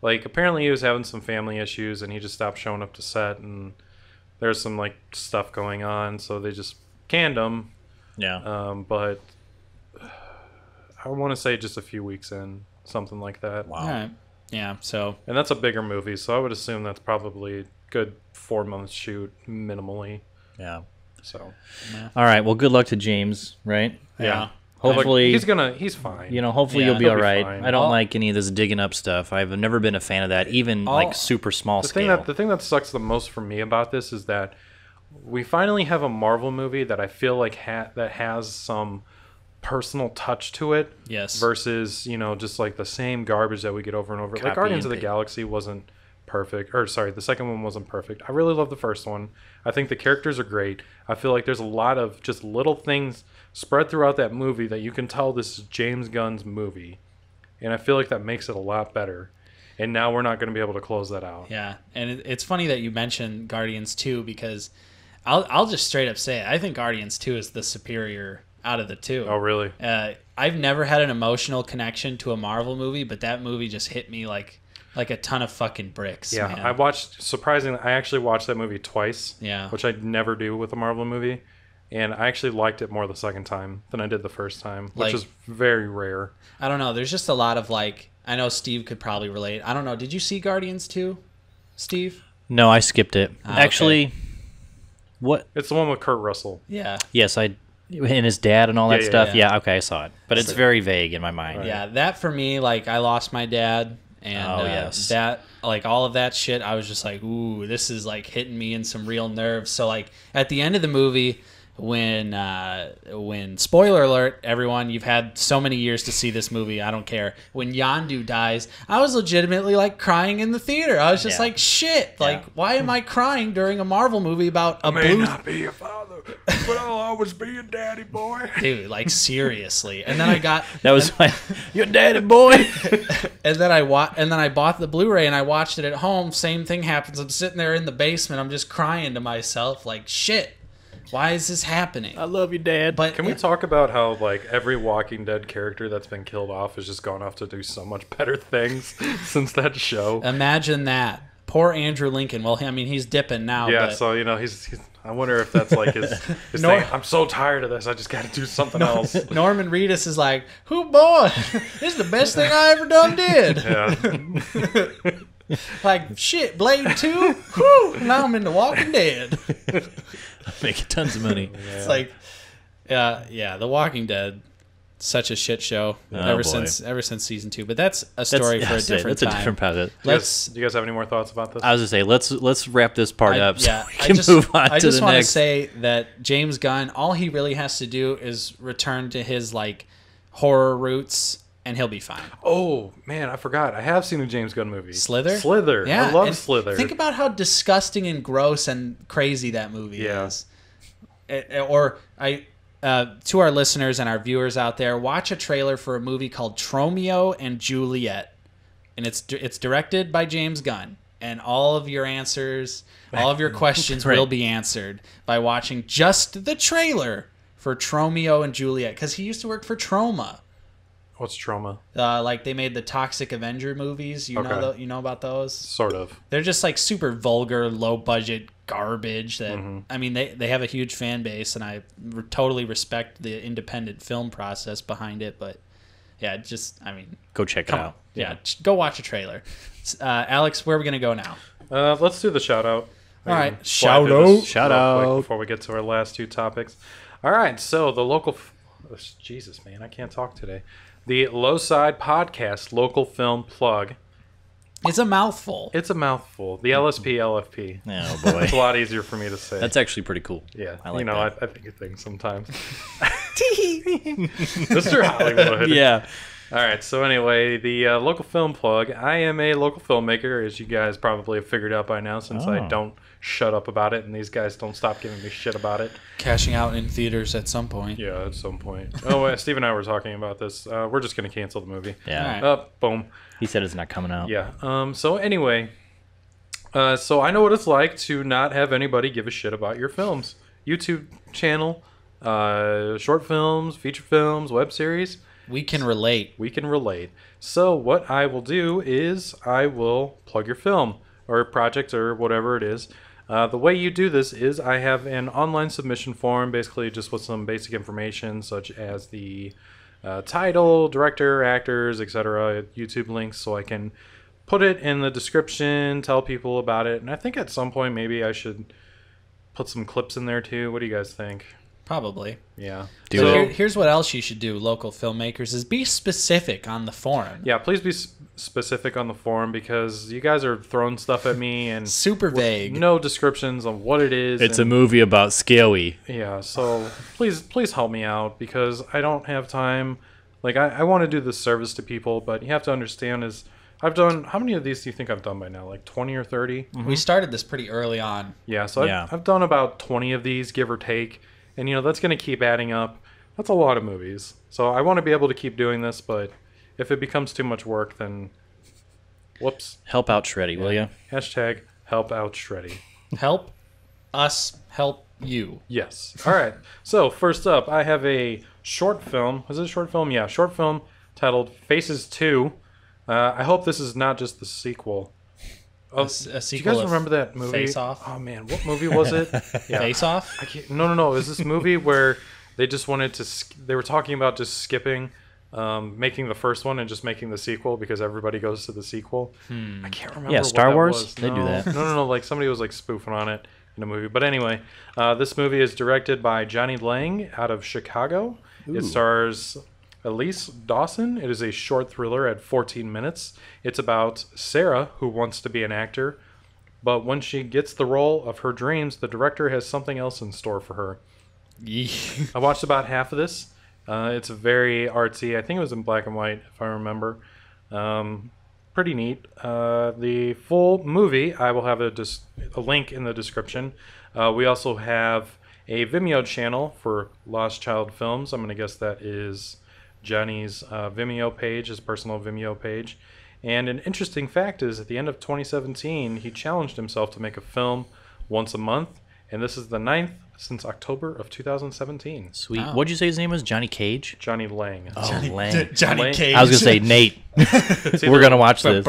apparently he was having some family issues and he just stopped showing up to set and there's some stuff going on, so they just canned him. Yeah. But I want to say just a few weeks in, something like that. Wow. All right. Yeah. So. And that's a bigger movie, so I would assume that's probably a good 4 months shoot minimally. Yeah. So. Yeah. All right. Well, good luck to James. Right. Yeah. Hopefully he's fine. Hopefully you'll be all right. I don't like any of this digging up stuff. I've never been a fan of that, even super small scale. The thing that sucks the most for me about this is that we finally have a Marvel movie that I feel like that has some personal touch to it. Yes. Versus, just like the same garbage that we get over and over. Like Guardians of the Galaxy wasn't perfect. Or sorry, the second one wasn't perfect. I really love the first one. I think the characters are great. I feel like there's a lot of just little things spread throughout that movie that you can tell this is James Gunn's movie. And I feel like that makes it a lot better. And now we're not going to be able to close that out. Yeah. And it's funny that you mentioned Guardians 2 because I'll just straight up say it. I think Guardians 2 is the superior out of the two. Oh, really? I've never had an emotional connection to a Marvel movie, but that movie just hit me like a ton of fucking bricks. Yeah, man. I actually watched that movie twice. Yeah. Which I never do with a Marvel movie. And I actually liked it more the second time than I did the first time, which is very rare. I don't know. There's just a lot of I know Steve could probably relate. I don't know. Did you see Guardians 2, Steve? No, I skipped it. Actually, what? It's the one with Kurt Russell. Yeah. Yes, and his dad and all that stuff. Yeah, okay, I saw it. But it's very vague in my mind. Right. Yeah, that for me, I lost my dad. And that, all of that shit, I was just like, ooh, this is hitting me in some real nerves. So at the end of the movie, when spoiler alert, everyone, you've had so many years to see this movie, I don't care. When Yondu dies, I was legitimately crying in the theater. I was just shit. Why am I crying during a Marvel movie about a may not be your father, but I'll always be your daddy boy. Dude, seriously. And then I got your daddy boy. And then I bought the Blu-ray and I watched it at home. Same thing happens. I'm sitting there in the basement. I'm just crying to myself shit. Why is this happening? I love you, Dad. But can we talk about how every Walking Dead character that's been killed off has just gone off to do so much better things since that show? Imagine that. Poor Andrew Lincoln. Well, he's dipping now. Yeah, so he's I wonder if that's his thing. I'm so tired of this. I just got to do something else. Norman Reedus is "Who boy? This is the best thing I ever done did." Shit, Blade 2? Whew, now I'm into Walking Dead. Making tons of money. Yeah. It's The Walking Dead. such a shit show Oh, ever boy. since season 2. But that's a story for a different time. That's a different part. Do you guys have any more thoughts about this? I was gonna say let's wrap this part up so we can just, move on I to just the want to next. say that James Gunn, all he really has to do is return to his like horror roots, and he'll be fine. Oh man, I forgot. I have seen a James Gunn movie. Slither. Yeah, I love and Slither. Think about how disgusting and gross and crazy that movie is. To our listeners and our viewers out there, watch a trailer for a movie called Tromeo and Juliet, and it's directed by James Gunn. And all of your answers, all of your questions Right. will be answered by watching just the trailer for Tromeo and Juliet, because he used to work for Troma. What's Trauma? Like they made the Toxic Avenger movies. You know about those? Sort of. They're just like super vulgar, low budget garbage. That I mean, they have a huge fan base, and I totally respect the independent film process behind it. But yeah, Go check it out. Yeah, go watch a trailer. Alex, where are we gonna go now? Let's do the shout out. All right, Shout out. Before we get to our last two topics. All right, so the local. Jesus, man, I can't talk today. The Low Side Podcast local film plug. It's a mouthful. It's a mouthful. The LSP LFP. Oh boy, It's a lot easier for me to say. that's actually pretty cool. Yeah, I like that. I think of things sometimes. Mr. Hollywood. Yeah. All right, so anyway, the local film plug. I am a local filmmaker, as you guys probably have figured out by now, since I don't shut up about it, and these guys don't stop giving me shit about it. Cashing out in theaters at some point. Yeah, at some point. Oh, Steve and I were talking about this. We're just going to cancel the movie. Yeah. All right. Boom. He said it's not coming out. Yeah. So anyway, so I know what it's like to not have anybody give a shit about your films. YouTube channel, short films, feature films, web series. We can relate. We can relate. So what I will do is I will plug your film or project or whatever it is. The way you do this is I have an online submission form, basically just with some basic information such as the title, director, actors, etc., YouTube links, so I can put it in the description, tell people about it. And I think at some point maybe I should put some clips in there too. What do you guys think? Probably. Yeah. Here's what else you should do, local filmmakers, is be specific on the forum. Yeah, please be specific on the forum because you guys are throwing stuff at me and super vague. No descriptions on what it is. It's a movie about Scaly. Yeah, so please help me out because I don't have time. Like I want to do this service to people, but you have to understand is I've done, how many of these do you think I've done by now? Like 20 or 30? Mm-hmm. We started this pretty early on. Yeah, so I've done about 20 of these, give or take. And, that's going to keep adding up. That's a lot of movies. So I want to be able to keep doing this, but if it becomes too much work, then whoops. Help out Sredy, will you? Hashtag help out Sredy. Help us help you. Yes. All right. So first up, I have a short film. Was it a short film? Yeah, short film titled Faces 2. I hope this is not just the sequel. A do sequel. you guys remember that movie? Face Off? Oh man, what movie was it? Yeah. Face Off? No. It was this movie where they just wanted to. They were talking about just skipping, making the first one and just making the sequel because everybody goes to the sequel. I can't remember. Yeah, Star what that Wars. was. They do that. No. Like somebody was like spoofing on it in a movie. But anyway, this movie is directed by Johnny Lange out of Chicago. Ooh. It stars Elise Dawson. It is a short thriller at 14 minutes. It's about Sarah, who wants to be an actor, but when she gets the role of her dreams, the director has something else in store for her. I watched about half of this. It's very artsy. I think it was in black and white, if I remember. Pretty neat. The full movie, I will have a link in the description. We also have a Vimeo channel for Lost Child Films. I'm going to guess that is Johnny's Vimeo page, his personal Vimeo page. And an interesting fact is at the end of 2017, he challenged himself to make a film once a month, and this is the 9th since October of 2017. Sweet. Wow. What'd you say his name was? Johnny Cage? Johnny Lange. Oh, Lange. Johnny Cage. I was going to say Nate. We're going to watch this.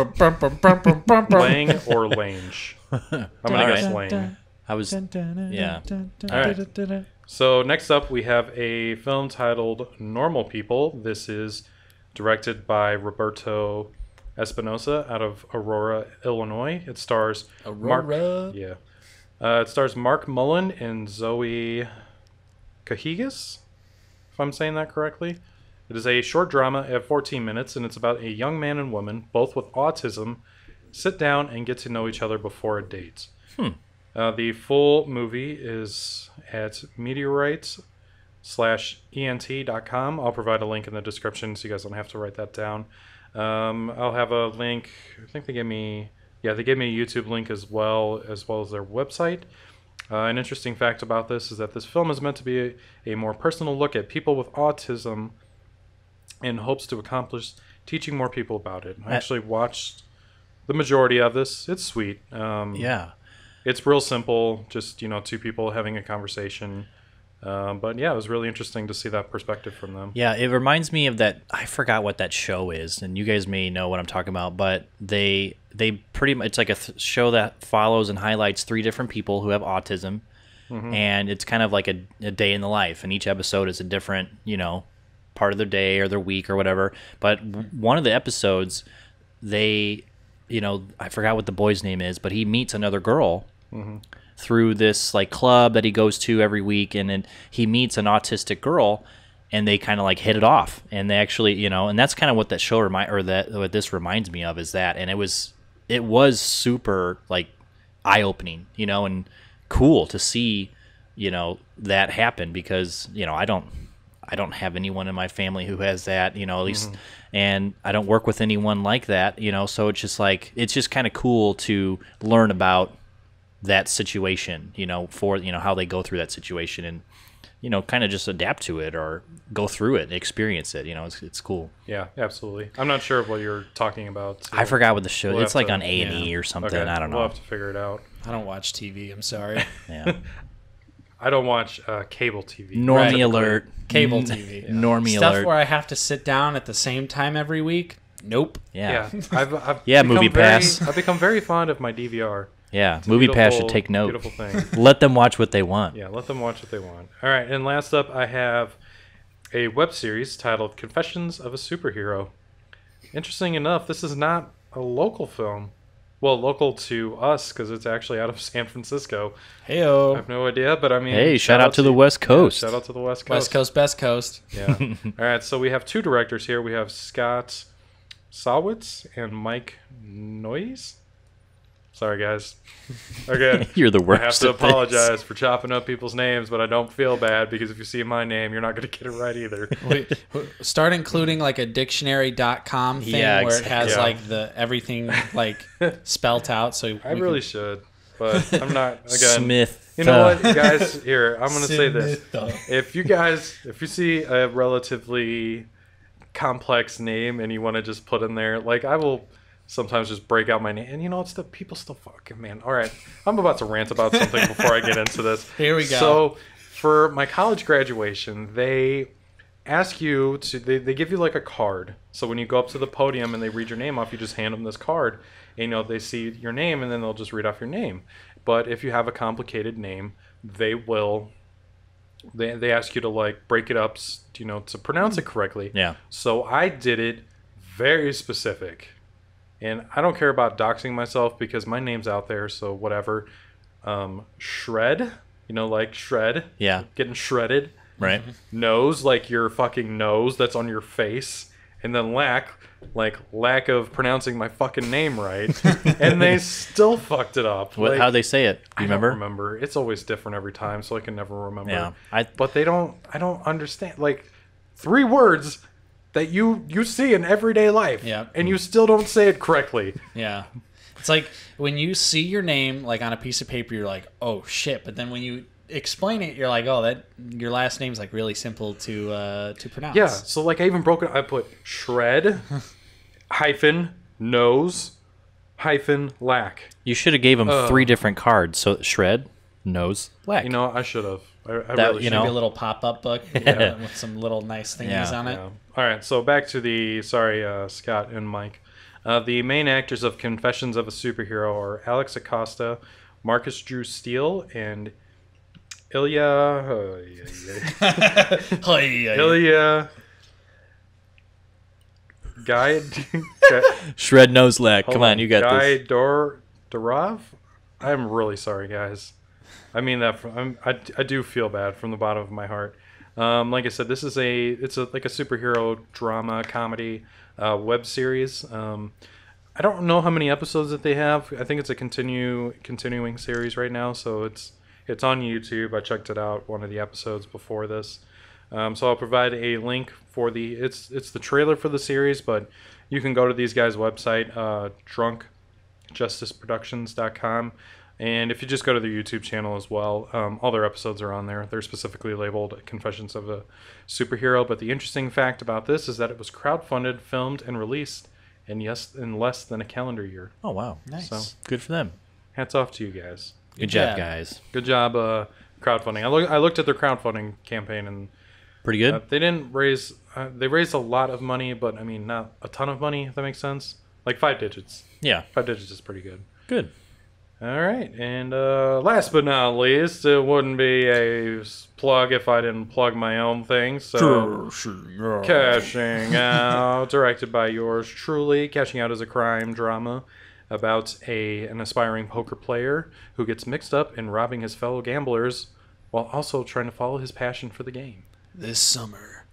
Lange or Lange. I'm going to guess Lange. I was, yeah. All right. So next up, we have a film titled Normal People. This is directed by Roberto Espinosa out of Aurora, Illinois. It stars it stars Mark Mullen and Zoe Cahigas, if I'm saying that correctly. It is a short drama at 14 minutes, and it's about a young man and woman, both with autism, sit down and get to know each other before a date. The full movie is at meteorites/ent.com. I'll provide a link in the description so you guys don't have to write that down. I'll have a link. I think they gave me a YouTube link as well as their website. An interesting fact about this is that this film is meant to be a more personal look at people with autism in hopes to accomplish teaching more people about it. I actually watched the majority of this. It's sweet. It's real simple, just, two people having a conversation. But yeah, it was really interesting to see that perspective from them. Yeah, it reminds me of that. I forgot what that show is, and you guys may know what I'm talking about. But they pretty much, it's like a show that follows and highlights 3 different people who have autism, and it's kind of like a day in the life, and each episode is a different part of their day or their week or whatever. But one of the episodes, I forgot what the boy's name is, but he meets another girl. Through this like club that he goes to every week, and then he meets an autistic girl, and they kind of like hit it off, and they actually and that's kind of what that show what this reminds me of is that, and it was super like eye-opening, and cool to see that happen, because I don't have anyone in my family who has that, at least, and I don't work with anyone like that, so it's just kind of cool to learn about that situation, for how they go through that situation, and kind of just adapt to it or go through it and experience it. It's cool. Yeah, absolutely. I'm not sure what you're talking about. So I forgot what the show. It's like on A&E or something. Okay. I don't know. We'll have to figure it out. I don't watch TV. I'm sorry. Yeah. I don't watch cable TV. Normie alert. Cable TV. Yeah. Normie Stuff alert. where I have to sit down at the same time every week. Nope. Yeah. I've MoviePass. I've become very fond of my DVR. Yeah, MoviePass should take note. Beautiful thing. Let them watch what they want. Yeah, let them watch what they want. All right, and last up, I have a web series titled Confessions of a Superhero. Interesting enough, this is not a local film. Well, local to us, because it's actually out of San Francisco. Heyo. I have no idea, but I mean... Hey, shout out to the West Coast. Yeah, shout out to the West Coast. West Coast, best coast. Yeah. All right, so we have 2 directors here. We have Scott Sawitz and Mike Noyes. Sorry, guys. Again, you're the worst. I have to apologize for chopping up people's names, but I don't feel bad, because if you see my name, you're not going to get it right either. Start including like a dictionary.com thing where it has like the everything like spelt out. So I really should, but I'm not. Again, Smith. You know what, guys? Here, I'm going to say this. If you see a relatively complex name and you want to just put in there, like I will sometimes just break out my name, and it's the people still fucking, man. All right, I'm about to rant about something before I get into this. Here we go. So for my college graduation, they ask you to, they give you like a card. So when you go up to the podium and they read your name off, you just hand them this card, and they see your name, and then they'll just read off your name. But if you have a complicated name, they ask you to like break it up, to pronounce it correctly. Yeah. So I did it very specific. And I don't care about doxing myself because my name's out there, so whatever. Shred, like shred. Yeah. Getting shredded. Right. Nose, like your fucking nose that's on your face. And then lack of pronouncing my fucking name right. And they still fucked it up. How'd they say it? You remember? I don't remember. It's always different every time, so I can never remember. Yeah. But I don't understand. Like, 3 words that you see in everyday life, and you still don't say it correctly. Yeah, it's like when you see your name like on a piece of paper, you're like, oh shit, but then when you explain it, you're like, oh, that your last name's like really simple to pronounce. Yeah, so like I even broke it. I put shred hyphen nose hyphen lack. You should have gave him 3 different cards. So shred, nose, lack. I should have. I really should. Maybe a little pop-up book with some little nice things on it. Yeah. All right, so back to the Scott and Mike. The main actors of Confessions of a Superhero are Alex Acosta, Marcus Drew Steele, and Ilya Guy Shred nose lack. Come on, you got Guy this. Dorov. I'm really sorry, guys. I mean that. I do feel bad from the bottom of my heart. Like I said, it's like a superhero drama comedy web series. I don't know how many episodes that they have. I think it's a continuing series right now, so it's on YouTube. I checked it out, one of the episodes before this. So I'll provide a link for it's the trailer for the series, but you can go to these guys' website, drunkjusticeproductions.com, and if you just go to their YouTube channel as well, all their episodes are on there. They're specifically labeled Confessions of a Superhero, but the interesting fact about this is that it was crowdfunded, filmed, and released in less than a calendar year. Oh, wow. Nice. So, good for them. Hats off to you guys. Good job, guys. Good job crowdfunding. I looked at their crowdfunding campaign, and pretty good. They didn't raise. They raised a lot of money, but I mean, not a ton of money. If that makes sense. Like 5 digits. Yeah. 5 digits is pretty good. Good. All right, and last but not least, it wouldn't be a plug if I didn't plug my own thing. So, Cashing Out, directed by yours truly. Cashing Out is a crime drama about an aspiring poker player who gets mixed up in robbing his fellow gamblers while also trying to follow his passion for the game. This summer,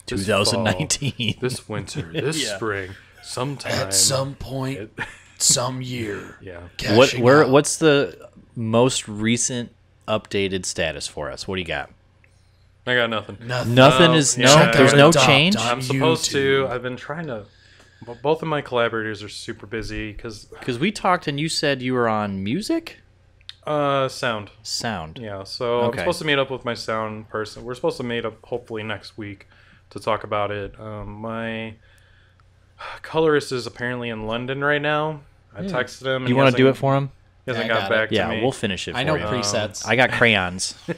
2019, this winter, this spring, sometime at some point, some year. Yeah. What's the most recent updated status for us? What do you got? I got nothing. Nothing is there's no change. I'm supposed to. I've been trying to. Both of my collaborators are super busy because we talked and you said you were on music. Sound. Yeah. So I'm supposed to meet up with my sound person. We're supposed to meet up hopefully next week to talk about it. My colorist is apparently in London right now. I texted him. And you want to do it for him? He hasn't got back to me. Yeah, we'll finish it for you. I know presets. I got crayons. All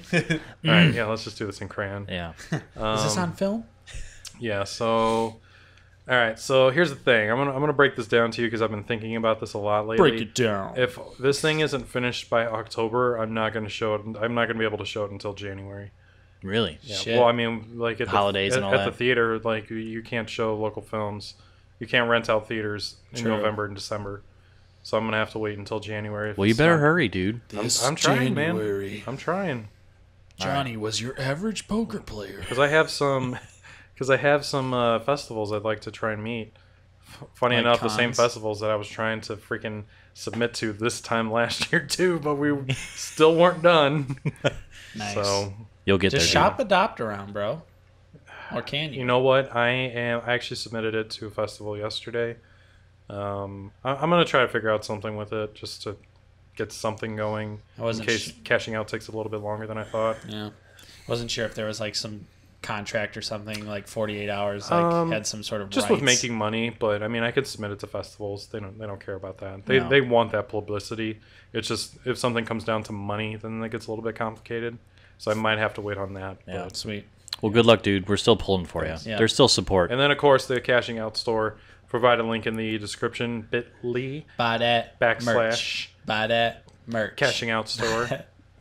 right, yeah, let's just do this in crayon. Yeah. Is this on film? Yeah, so... All right, so here's the thing. I'm gonna break this down to you because I've been thinking about this a lot lately. Break it down. If this thing isn't finished by October, I'm not gonna show it. I'm not gonna be able to show it until January. Really? Yeah. Shit. Well, I mean, like at holidays and all at that. the theater, like you can't show local films. You can't rent out theaters in November and December. So I'm gonna have to wait until January. Well, you better hurry, dude. I'm trying, man. I'm trying. Johnny was your average poker player. Because I have some festivals I'd like to try and meet. Funny Like enough, cons? the same festivals that I was trying to freaking submit to this time last year too, but we still weren't done. Nice. So You'll get just there. shop adopt around, bro. Or can you? you know what? I actually submitted it to a festival yesterday. I'm gonna try to figure out something with it just to get something going. I wasn't in case cashing out takes a little bit longer than I thought. Yeah. Wasn't sure if there was like some contract or something like 48 hours like had some sort of just rights. with making money, but I mean I could submit it to festivals. They don't care about that. They want that publicity. It's just if something comes down to money, then it gets a little bit complicated. So I might have to wait on that. Yeah, but. sweet. Well, good luck, dude. We're still pulling for you. Yeah. There's still support. And then of course the Cashing Out store. Provide a link in the description. Bit.ly Buy that / merch. Buy that merch. Cashing Out store.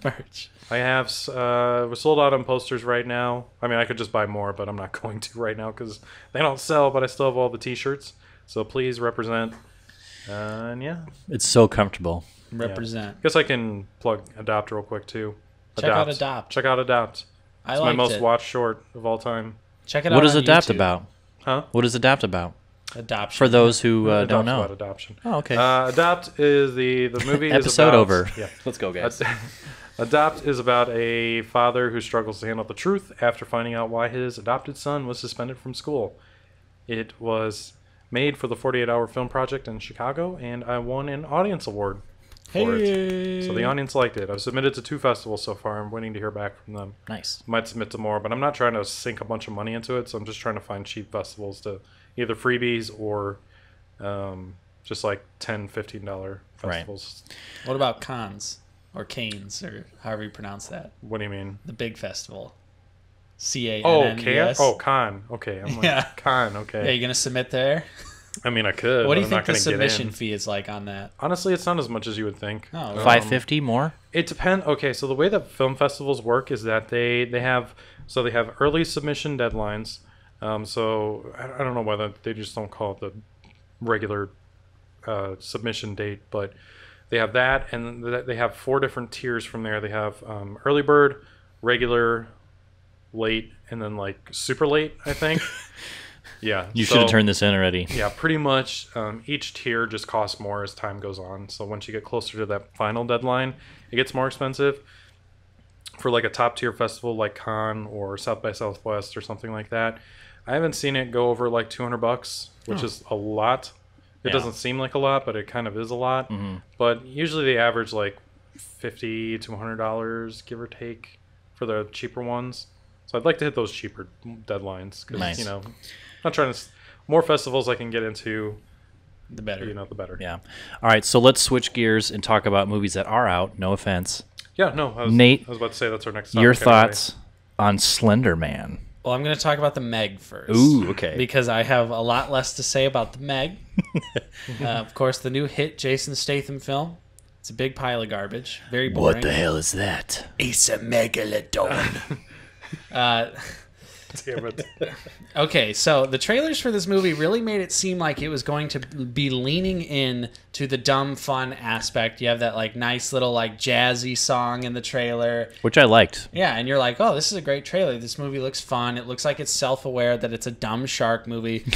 merch. I have we're sold out on posters right now. I mean, I could just buy more, but I'm not going to right now because they don't sell. But I still have all the T-shirts, so please represent. And yeah, It's so comfortable. Represent. guess I can plug Adopt real quick too. Check out Adopt. Check out Adopt. I It's my liked most it. watched short of all time. Check it out. What is on Adapt YouTube. about? Huh? What is Adapt about? Adoption. For those who don't Adopt's know. about adoption. Oh, okay. Adopt is the movie. Episode is about, over. Yeah. Let's go, guys. Adopt is about a father who struggles to handle the truth after finding out why his adopted son was suspended from school. It was made for the 48-hour film project in Chicago, and I won an audience award for it. So the audience liked it. I've submitted to 2 festivals so far. I'm waiting to hear back from them. Nice. Might submit to more, but I'm not trying to sink a bunch of money into it, so I'm just trying to find cheap festivals to either freebies or just like $10, $15 festivals. What about cons or canes or however you pronounce that? What do you mean? The big festival. CANNES. Oh, can? Oh, con. Okay. I'm like, Yeah. con. Okay. Yeah, you gonna submit there? I mean, I could. What do but you I'm think not the gonna get submission in. fee is like on that? Honestly, it's not as much as you would think. Oh, $5.50 more? It depends. Okay, so the way that film festivals work is that they have early submission deadlines. So I don't know whether they just don't call it the regular submission date, but they have that, and they have 4 different tiers from there. They have early bird, regular, late, and then like super late, I think. Yeah. You should have turned this in already. Yeah, pretty much. Each tier just costs more as time goes on. So once you get closer to that final deadline, it gets more expensive. For like a top tier festival like Cannes or South by Southwest or something like that, I haven't seen it go over like $200, which is a lot. It doesn't seem like a lot, but it kind of is a lot. Mm-hmm. But usually they average like $50 to $100, give or take, for the cheaper ones. So I'd like to hit those cheaper deadlines because nice. You know, I'm not trying to. More festivals I can get into, the better. You know, the better. Yeah. All right, so let's switch gears and talk about movies that are out. No offense. Yeah, no. Nate, I was about to say that's our next topic. Your thoughts on Slender Man? Well, I'm going to talk about the Meg first. Ooh, okay. Because I have a lot less to say about the Meg. Of course, the new hit Jason Statham film. It's a big pile of garbage. Very boring. What the hell is that? It's a megalodon. Damn it. Okay, so the trailers for this movie really made it seem like it was going to be leaning in to the dumb fun aspect. You have that like nice little like jazzy song in the trailer, which I liked. Yeah, and you're like, oh, this is a great trailer. This movie looks fun. It looks like it's self-aware that it's a dumb shark movie.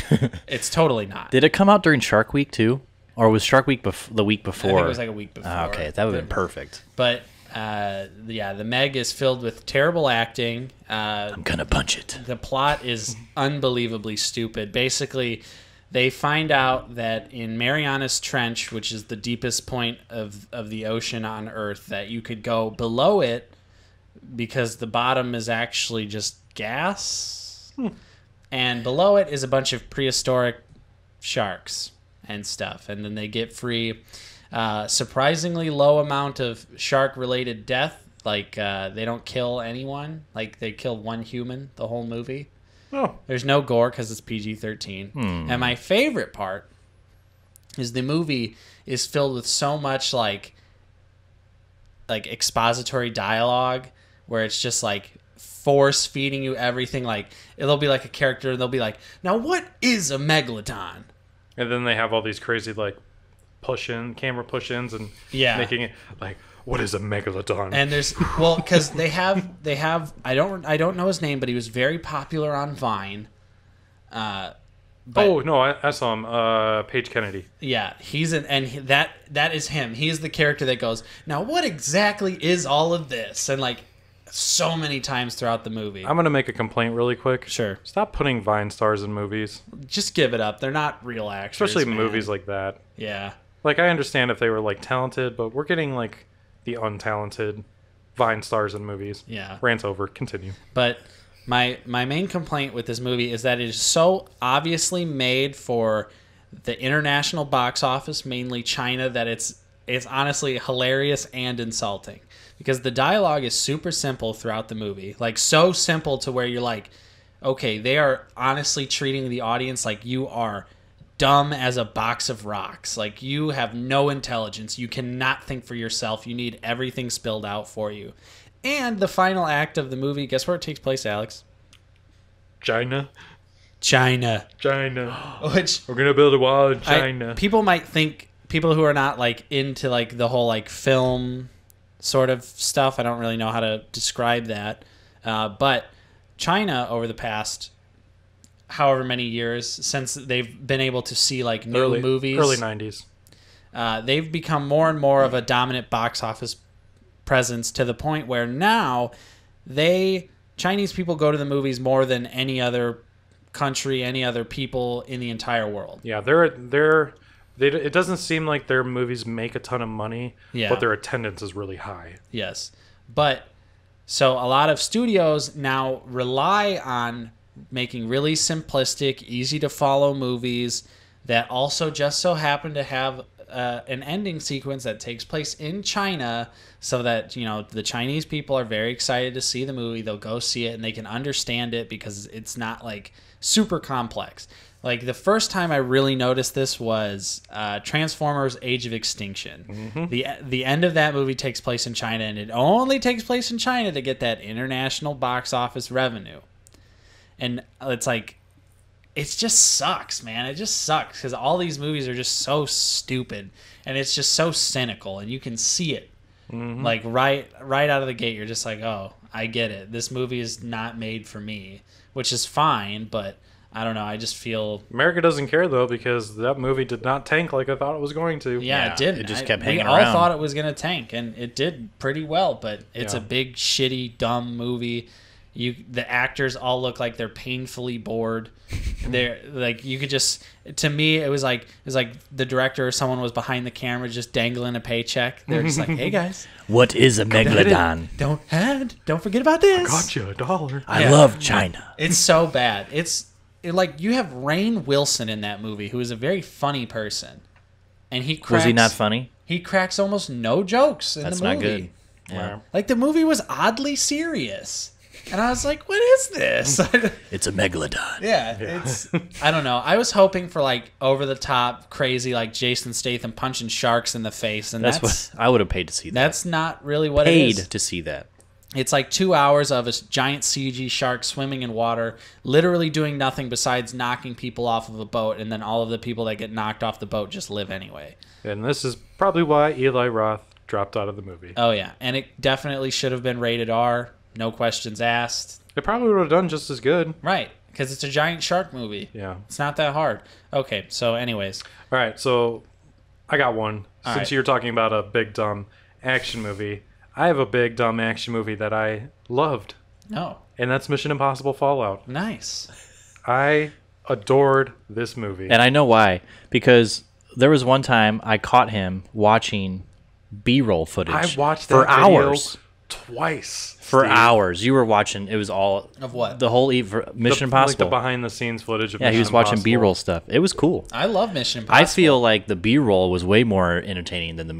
It's totally not. Did it come out during Shark Week too, or was Shark Week the week before? I think it was like a week before. Okay, that would have been perfect. But yeah, the Meg is filled with terrible acting. I'm gonna punch it. The plot is unbelievably stupid. Basically, they find out that in Marianas Trench, which is the deepest point of the ocean on Earth, that you could go below it because the bottom is actually just gas. And below it is a bunch of prehistoric sharks and stuff. And then they get free. Surprisingly low amount of shark-related death. Like, they don't kill anyone. Like, they kill one human the whole movie. Oh. There's no gore because it's PG-13. And my favorite part is the movie is filled with so much, like expository dialogue where it's just, like, force-feeding you everything. Like, it'll be like a character, and they'll be like, now what is a megalodon? And then they have all these crazy, like, camera push-ins and making it like, what is a megalodon? And there's because they have I don't know his name, but he was very popular on Vine. I saw him. Paige Kennedy. Yeah, that is him. He is the character that goes, now what exactly is all of this? And like so many times throughout the movie. I'm gonna make a complaint really quick. Sure. Stop putting Vine stars in movies. Just give it up. They're not real actors. Especially movies like that. Yeah. Like, I understand if they were, like, talented, but we're getting, like, the untalented Vine stars in movies. Yeah. Rant over. Continue. But my main complaint with this movie is that it is so obviously made for the international box office, mainly China, that it's honestly hilarious and insulting. Because the dialogue is super simple throughout the movie. Like, so simple to where you're like, okay, they are honestly treating the audience like you are dumb as a box of rocks. Like, you have no intelligence. You cannot think for yourself. You need everything spilled out for you. And the final act of the movie, guess where it takes place, Alex? China. Which we're gonna build a wall in China. People might think, people who are not like into like the whole like film sort of stuff, I don't really know how to describe that, but China over the past however many years since they've been able to see like new movies, early 90s, they've become more and more of a dominant box office presence to the point where now Chinese people go to the movies more than any other country, any other people in the entire world. Yeah, it doesn't seem like their movies make a ton of money, but their attendance is really high. Yes. But so a lot of studios now rely on making really simplistic, easy to follow movies that also just so happen to have an ending sequence that takes place in China, so that, you know, the Chinese people are very excited to see the movie. They'll go see it and they can understand it because it's not like super complex. Like, the first time I really noticed this was Transformers: Age of Extinction. Mm-hmm. The end of that movie takes place in China, and it only takes place in China to get that international box office revenue. And it's like, it just sucks, man. It just sucks because all these movies are just so stupid, and it's just so cynical, and you can see it. Like right out of the gate, you're just like, oh, I get it. This movie is not made for me, which is fine, but I don't know. I just feel America doesn't care though, because that movie did not tank like I thought it was going to. Yeah, it didn't. It just kept hanging around. We all around. thought it was going to tank, and it did pretty well. But it's a big, shitty, dumb movie. The actors all look like they're painfully bored. They're like, you could just, to me, it was like the director or someone was behind the camera just dangling a paycheck. They're just like, hey guys, what is a megalodon? Don't forget about this. I got you $1. I love China. It's so bad. Like, you have Rainn Wilson in that movie, who is a very funny person, and he cracks, Was he not funny? He cracks almost no jokes in the movie. That's not good. Yeah. Like, the movie was oddly serious. And I was like, what is this? It's a megalodon. Yeah, it's, I don't know. I was hoping for, like, over-the-top, crazy, like, Jason Statham punching sharks in the face. And that's what I would have paid to see that. That's not really what it is. Paid to see that. It's like 2 hours of a giant CG shark swimming in water, literally doing nothing besides knocking people off of a boat, and then all of the people that get knocked off the boat just live anyway. And this is probably why Eli Roth dropped out of the movie. Oh, yeah. And it definitely should have been rated R. No questions asked. It probably would have done just as good. Right. Because it's a giant shark movie. Yeah. It's not that hard. Okay. So anyways. All right. So I got one. All Since right. you're talking about a big, dumb action movie, I have a big, dumb action movie that I loved. No. And that's Mission Impossible Fallout. Nice. I adored this movie. And I know why. Because there was one time I caught him watching B-roll footage. I watched that for video hours. Twice. For Steve. hours. You were watching. It was all... Of what? The whole Mission Impossible. Like the behind-the-scenes footage of Yeah, Mission he was watching Impossible. B-roll stuff. It was cool. I love Mission Impossible. I feel like the B-roll was way more entertaining than the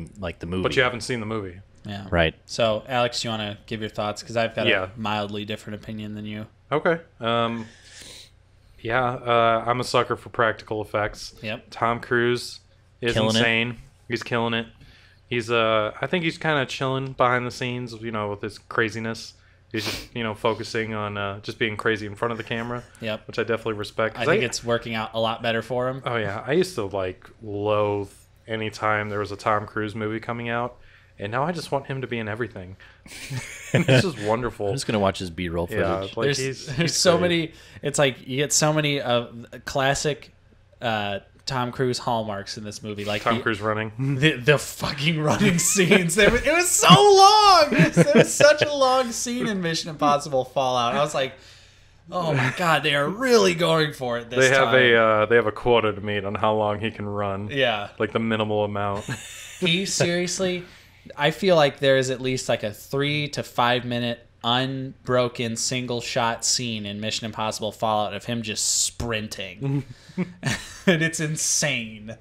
movie. But you haven't seen the movie. Yeah. Right. So, Alex, you want to give your thoughts? Because I've got Yeah. a mildly different opinion than you. Okay. I'm a sucker for practical effects. Yep. Tom Cruise is Killing it. insane. He's killing it. He's I think he's kind of chilling behind the scenes, with his craziness. He's just, focusing on just being crazy in front of the camera. Yep. Which I definitely respect. I think it's working out a lot better for him. Oh yeah, I used to loathe any time there was a Tom Cruise movie coming out, and now I just want him to be in everything. This is wonderful. I'm just going to watch his B-roll footage. Yeah, There's so many. It's like you get so many classic Tom Cruise hallmarks in this movie, like Tom Cruise running. the fucking running scenes. It was so long. It was such a long scene in Mission Impossible Fallout. I was like, oh my god, they are really going for it this time. They have a quota to meet on how long he can run. Yeah, Like the minimal amount. he seriously. I feel like there is at least like a 3 to 5 minute unbroken single shot scene in Mission Impossible Fallout of him just sprinting. And it's insane.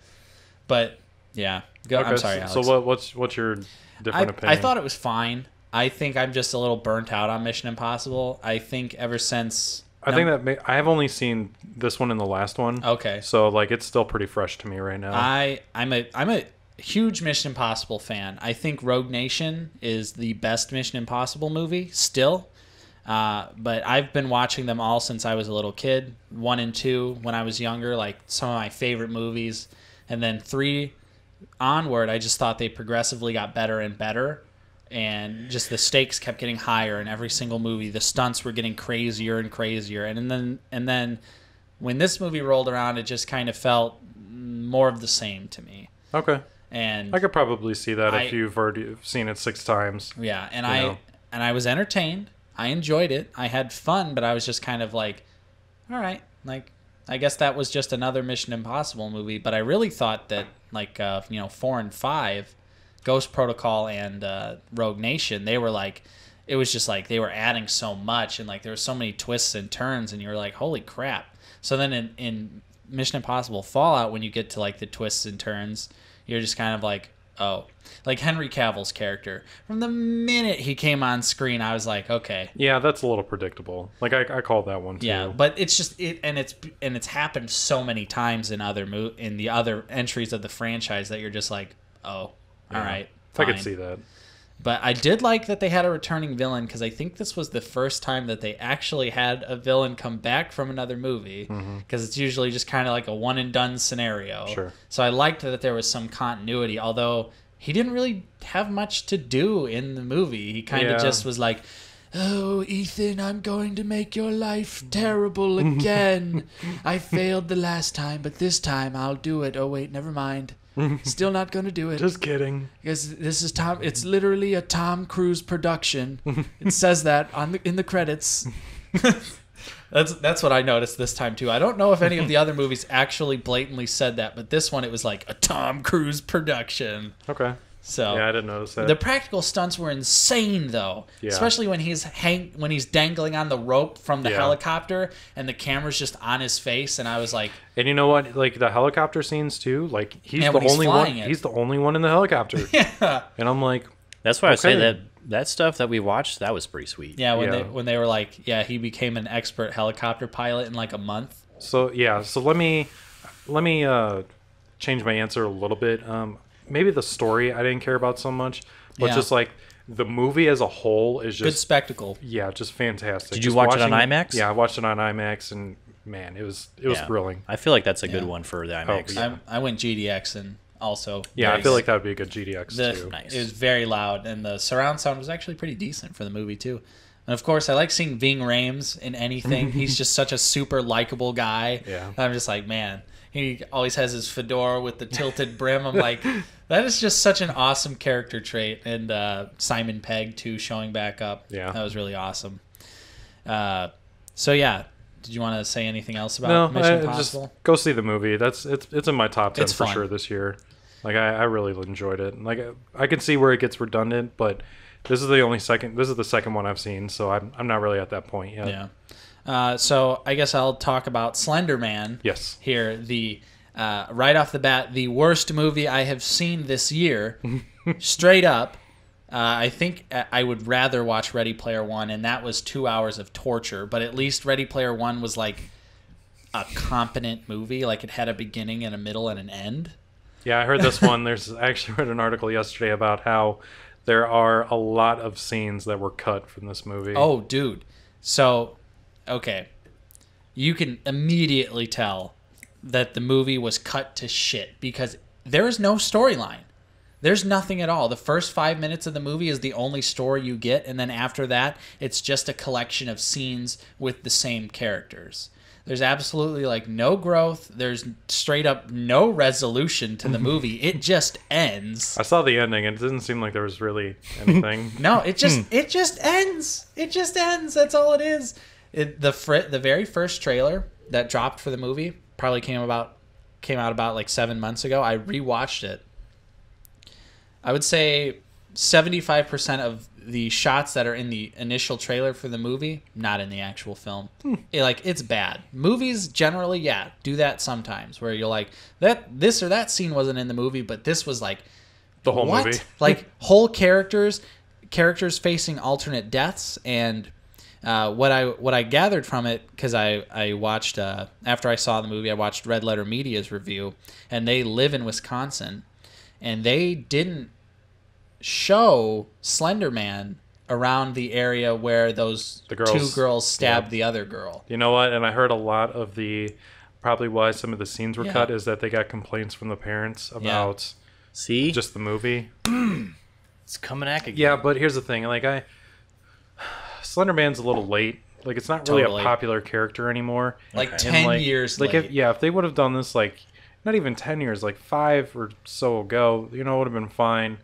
But yeah, Okay, I'm sorry, Alex. So what's your different opinion? I thought it was fine. I think I'm just a little burnt out on Mission Impossible. I think ever since I I have only seen this one and the last one. Okay. So it's still pretty fresh to me right now. I'm a huge Mission Impossible fan. I think Rogue Nation is the best Mission Impossible movie still. But I've been watching them all since I was a little kid. 1 and 2 when I was younger, like some of my favorite movies. And then 3 onward, I just thought they progressively got better and better. And just the stakes kept getting higher in every single movie. The stunts were getting crazier and crazier. And then when this movie rolled around, it just kind of felt more of the same to me. Okay. And I could probably see that if you've already seen it 6 times. Yeah, and I was entertained. I enjoyed it. I had fun, but I was just kind of like, all right, like I guess that was just another Mission Impossible movie. But I really thought that 4 and 5, Ghost Protocol and Rogue Nation, they were like, it was just like they were adding so much and like there were so many twists and turns and you were like, holy crap. So then in Mission Impossible Fallout, when you get to like the twists and turns, you're just kind of like, oh, like Henry Cavill's character. From the minute he came on screen, I was like, okay. Yeah, that's a little predictable. Like I called that one too. Yeah, but it's just it's happened so many times in in the other entries of the franchise that you're just like, oh, all right. I could fine. see that. But I did like that they had a returning villain because I think this was the first time that they actually had a villain come back from another movie because it's usually just kind of like a one and done scenario. Sure. So I liked that there was some continuity, although he didn't really have much to do in the movie. He kind of just was like, "Oh, Ethan, I'm going to make your life terrible again. I failed the last time, but this time I'll do it. Oh, wait, never mind. Still not going to do it. Just kidding. Because this is Tom. It's literally a Tom Cruise production. It says that in the credits." That's what I noticed this time too. I don't know if any of the other movies actually blatantly said that, but this one it was like a Tom Cruise production. Okay. So yeah, I didn't notice that. The practical stunts were insane though, especially when he's dangling on the rope from the helicopter and the camera's just on his face, and I was like, and you know what? Like the helicopter scenes too. Like he's the only one. He's the only one in the helicopter. Yeah. And I'm like, that's why I say that stuff that we watched, that was pretty sweet. Yeah, when they were like, he became an expert helicopter pilot in like a month. So let me change my answer a little bit. Maybe the story I didn't care about so much, but just like the movie as a whole is just good spectacle. Yeah, just fantastic. Did you watch it on IMAX? Yeah, I watched it on IMAX, and man, it was thrilling. I feel like that's a good one for the IMAX. Oh, yeah. I went GDX and also I feel like that would be a good GDX too. Nice. It was very loud, and the surround sound was actually pretty decent for the movie too. And of course, I like seeing Ving Rhames in anything. He's just such a super likable guy. Yeah, I'm just like, man, he always has his fedora with the tilted brim. I'm like, that is just such an awesome character trait. And Simon Pegg too, showing back up. Yeah, that was really awesome. So yeah. Did you want to say anything else about Mission Impossible? Just go see the movie. It's in my top 10 for fun. Sure this year. Like I really enjoyed it. Like I can see where it gets redundant, but this is the second one I've seen, so I'm not really at that point yet. Yeah. So I guess I'll talk about Slender Man. Yes. Here, the right off the bat, the worst movie I have seen this year, straight up. I think I would rather watch Ready Player One, and that was 2 hours of torture. But at least Ready Player One was like a competent movie. Like it had a beginning and a middle and an end. Yeah, I heard this one. I actually read an article yesterday about how there are a lot of scenes that were cut from this movie. Oh, dude. So, okay. You can immediately tell that the movie was cut to shit because there is no storyline. There's nothing at all. The first 5 minutes of the movie is the only story you get, and then after that, it's just a collection of scenes with the same characters. There's absolutely like no growth. There's straight up no resolution to the movie. It just ends. I saw the ending, and it didn't seem like there was really anything. No, it just ends. It just ends. That's all it is. The very first trailer that dropped for the movie probably came out about like 7 months ago. I rewatched it. I would say 75% of the shots that are in the initial trailer for the movie, not in the actual film. It's bad. Movies generally, do that sometimes where you're like, this or that scene wasn't in the movie, but this was like the whole movie. Like whole characters facing alternate deaths. And what I gathered from it, because I watched after I saw the movie, I watched Red Letter Media's review, and they live in Wisconsin. And they didn't show Slender Man around the area where those two girls stabbed the other girl. You know what? And I heard a lot of probably why some of the scenes were cut is that they got complaints from the parents about just the movie. It's coming at again. Yeah, but here's the thing. Like Slender Man's a little late. Like it's not really a popular character anymore. Like 10 years late. If they would have done this not even 10 years, like 5 or so ago, it would have been fine,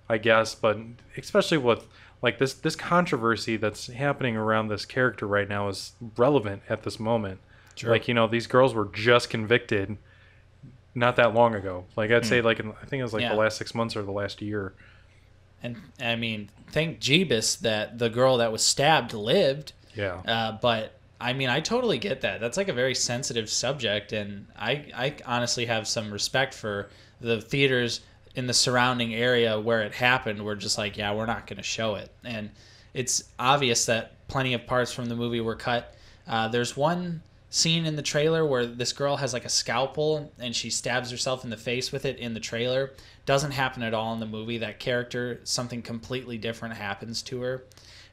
I guess. But especially with this controversy that's happening around this character right now is relevant at this moment. Sure. These girls were just convicted not that long ago. Like I'd say I think it was the last 6 months or the last year. And I mean, thank Jeebus that the girl that was stabbed lived. Yeah. But I mean, I totally get that. That's like a very sensitive subject, and I honestly have some respect for the theaters in the surrounding area where it happened. We're just like, we're not going to show it. And it's obvious that plenty of parts from the movie were cut. There's one scene in the trailer where this girl has like a scalpel and she stabs herself in the face with it in the trailer. Doesn't happen at all in the movie. That character, something completely different happens to her.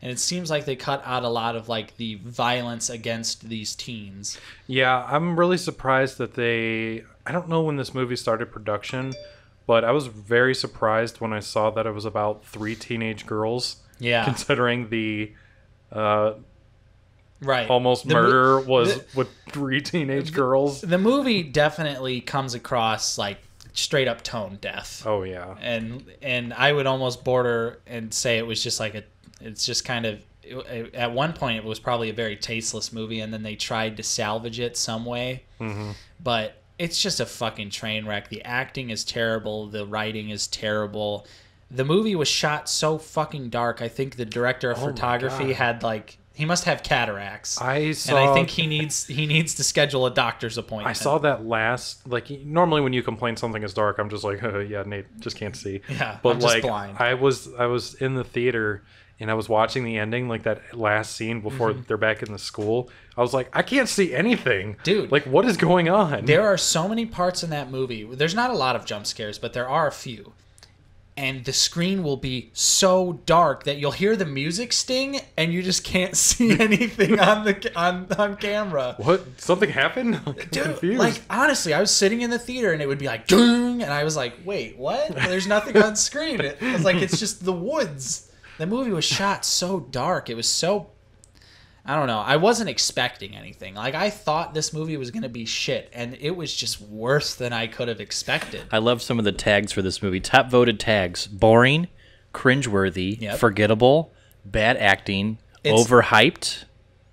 And it seems like they cut out a lot of like the violence against these teens. Yeah, I'm really surprised that I don't know when this movie started production, but I was very surprised when I saw that it was about 3 teenage girls. Yeah. Considering the right almost murder was with 3 teenage girls. The movie definitely comes across like straight up tone deaf. Oh yeah. And I would almost border and say it was just like it's just kind of, at one point it was probably a very tasteless movie, and then they tried to salvage it some way. Mm-hmm. But it's just a fucking train wreck. The acting is terrible. The writing is terrible. The movie was shot so fucking dark. I think the director of photography had like, he must have cataracts. And I think he needs to schedule a doctor's appointment. I saw that last, like, normally when you complain something is dark, I'm just like, yeah, Nate just can't see. Yeah, but I'm just like, blind. I was in the theater and I was watching the ending, like that last scene before they're back in the school. I was like, I can't see anything. Dude. Like, what is going on? There are so many parts in that movie. There's not a lot of jump scares, but there are a few. And the screen will be so dark that you'll hear the music sting and you just can't see anything on camera. What? Something happened? Dude, confused. like, honestly, I was sitting in the theater and it would be like, ding, and I was like, wait, what? There's nothing on screen. It was like, it's just the woods. The movie was shot so dark. It was so, I don't know. I wasn't expecting anything. Like, I thought this movie was going to be shit, and it was just worse than I could have expected. I love some of the tags for this movie. Top voted tags: boring, cringeworthy, forgettable, bad acting, overhyped,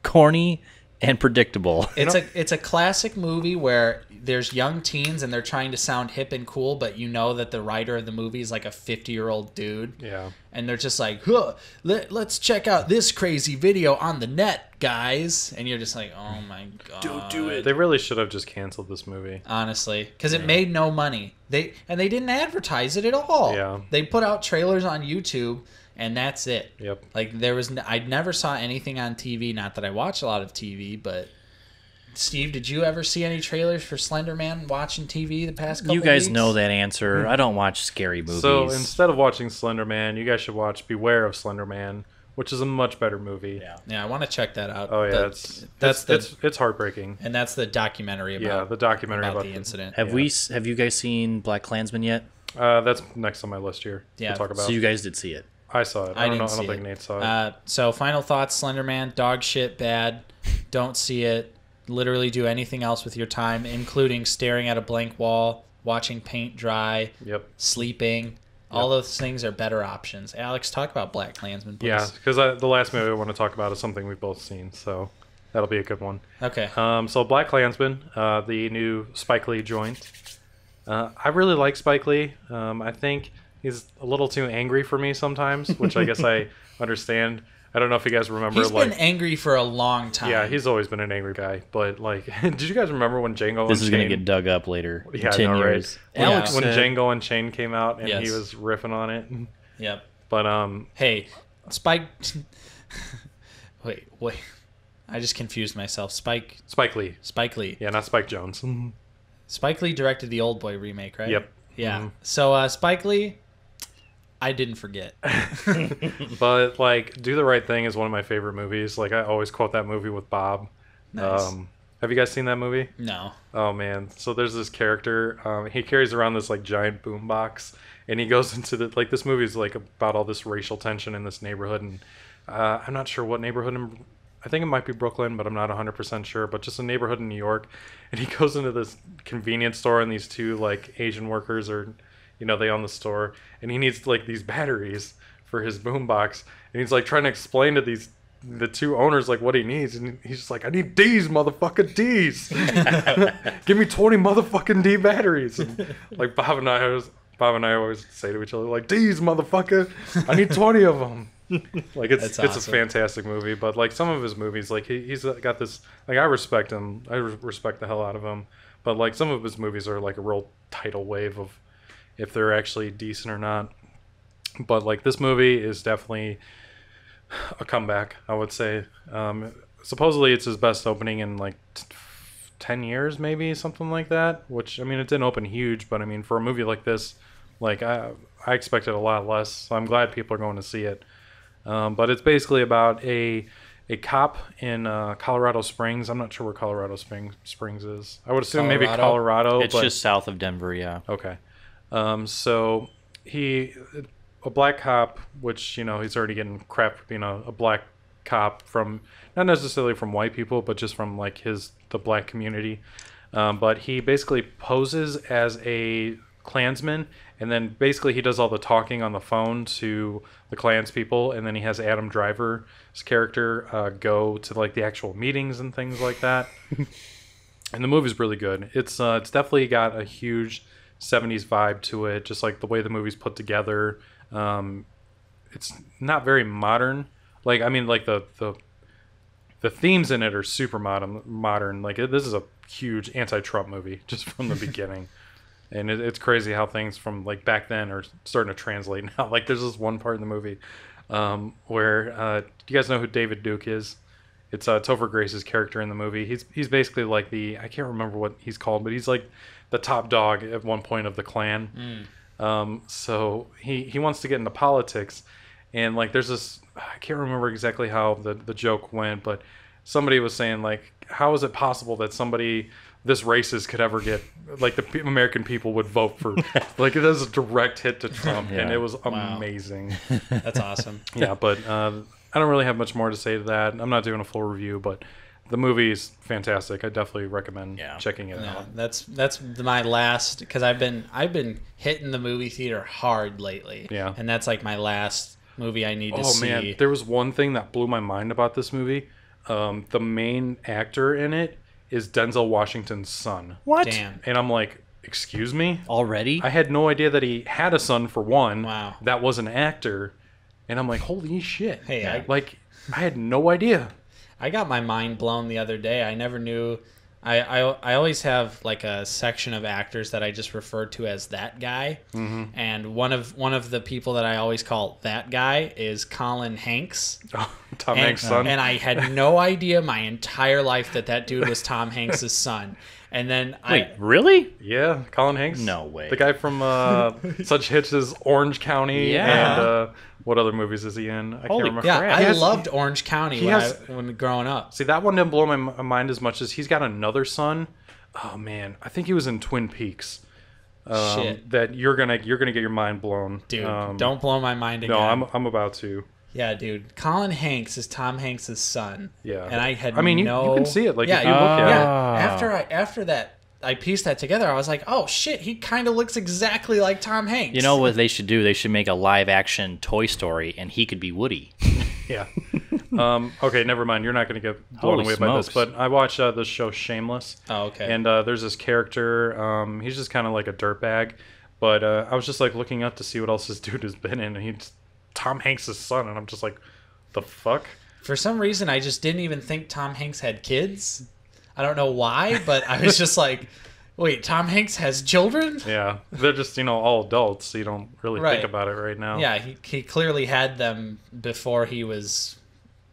corny, and predictable. It's a classic movie where there's young teens and they're trying to sound hip and cool, but you know that the writer of the movie is like a 50-year-old dude. Yeah. And they're just like, huh, let's check out this crazy video on the net, guys. And you're just like, oh my God. Don't do it. They really should have just canceled this movie. Honestly. Because it made no money. They didn't advertise it at all. Yeah. They put out trailers on YouTube, and that's it. Yep. Like, I never saw anything on TV. Not that I watch a lot of TV, but... Steve, did you ever see any trailers for Slender Man watching TV the past couple You guys weeks? know that answer. I don't watch scary movies. So instead of watching Slender Man, you guys should watch Beware of Slender Man, which is a much better movie. Yeah, I want to check that out. Oh yeah, it's heartbreaking. And that's the documentary about the documentary about the incident. Have you guys seen Black Klansman yet? That's next on my list here to talk about. So you guys did see it. I saw it. I don't think Nate saw it. So final thoughts: Slender Man, dog shit, bad. Don't see it. Literally do anything else with your time, including staring at a blank wall, watching paint dry, sleeping. All those things are better options. Alex, talk about Black Klansman, please. Yeah, because the last movie I want to talk about is something we've both seen, so that'll be a good one. Okay. So Black Klansman, the new Spike Lee joint. I really like Spike Lee. I think he's a little too angry for me sometimes, which I guess I understand. I don't know if you guys remember. He's been angry for a long time. Yeah, he's always been an angry guy. But like, did you guys remember when Django? This is going to get dug up later. Yeah, 10 years. Right? Alex, when Django Unchained came out and he was riffing on it. Yep. But hey, Spike. wait. I just confused myself. Spike Lee. Spike Lee. Yeah, not Spike Jones. Spike Lee directed the Old Boy remake, right? Yep. Yeah. Mm-hmm. So Spike Lee. I didn't forget. But like Do the Right Thing is one of my favorite movies. Like I always quote that movie with Bob. Nice. Have you guys seen that movie? No. Oh man. So there's this character, he carries around this like giant boom box and he goes into this movie is like about all this racial tension in this neighborhood, and I'm not sure what neighborhood I think it might be Brooklyn, but I'm not 100% sure, but just a neighborhood in New York. And he goes into this convenience store and these two like Asian workers are, they own the store, and he needs like these batteries for his boombox, and he's like trying to explain to the two owners like what he needs, and he's just like, I need D's, motherfucking D's. Give me 20 motherfucking D batteries. And, like Bob and I always say to each other like, D's, motherfucker, I need 20 of them. Like it's awesome. It's a fantastic movie, but like some of his movies, like he's got this, like I respect him, I respect the hell out of him, but like some of his movies are like a real tidal wave of if they're actually decent or not. But like this movie is definitely a comeback, I would say. Supposedly it's his best opening in like 10 years, maybe something like that, which I mean it didn't open huge, but I mean for a movie like this, like I expected a lot less, so I'm glad people are going to see it. But it's basically about a cop in Colorado Springs. I'm not sure where Colorado Springs is. I would assume maybe Colorado. It's just south of Denver, yeah. Okay. So a black cop, which, you know, he's already getting crap for being a black cop from, not necessarily from white people, but just from like the black community. But he basically poses as a Klansman, and then basically he does all the talking on the phone to the Klans people, and then he has Adam Driver's character go to like the actual meetings and things like that. And the movie's really good. It's definitely got a huge 70s vibe to it, just like the way the movie's put together. It's not very modern. Like, I mean, like the themes in it are super modern. Like, this is a huge anti-Trump movie just from the beginning. And it's crazy how things from like back then are starting to translate now. Like, there's this one part in the movie where do you guys know who David Duke is? It's Topher Grace's character in the movie. He's basically like I can't remember what he's called, but he's like the top dog at one point of the Klan. So he wants to get into politics, and like there's this, I can't remember exactly how the joke went, but somebody was saying like, how is it possible that somebody this racist could ever get, like, the American people would vote for, like, it is a direct hit to Trump, and it was amazing. That's awesome. Yeah, but I don't really have much more to say to that. I'm not doing a full review, but the movie's fantastic. I definitely recommend checking it out. That's my last, because I've been hitting the movie theater hard lately. Yeah. And that's like my last movie I need to see. Oh man, there was one thing that blew my mind about this movie. The main actor in it is Denzel Washington's son. What? Damn. And I'm like, excuse me? Already? I had no idea that he had a son, for one. Wow. That was an actor. And I'm like, holy shit. Hey, I had no idea. I got my mind blown the other day. I never knew. I always have like a section of actors that I just refer to as that guy. Mm-hmm. And one of the people that I always call that guy is Colin Hanks. Oh, Tom Hanks' son. And I had no idea my entire life that dude was Tom Hanks' son. And then Wait, really? Yeah, Colin Hanks. No way. The guy from such hits as Orange County and what other movies is he in? I can't remember. Yeah, I loved Orange County when growing up. See, that one didn't blow my mind as much as he's got another son. Oh man, I think he was in Twin Peaks. Shit. That you're gonna get your mind blown, dude. Don't blow my mind again. No, I'm about to. Yeah, dude. Colin Hanks is Tom Hanks' son. Yeah. And I had you can see it. Like, if you look at it. After that, I pieced that together. I was like, oh, shit, he kind of looks exactly like Tom Hanks. You know what they should do? They should make a live-action Toy Story, and he could be Woody. Yeah. Okay, never mind. You're not going to get blown away by this. But I watched the show Shameless. Oh, okay. And there's this character. He's just kind of like a dirtbag. But I was just like looking up to see what else this dude has been in, and he's Tom Hanks' son, and I'm just like, the fuck? For some reason, I just didn't even think Tom Hanks had kids. I don't know why, but I was just like, wait, Tom Hanks has children? Yeah, they're just, all adults, so you don't really think about it right now. Yeah, he clearly had them before he was...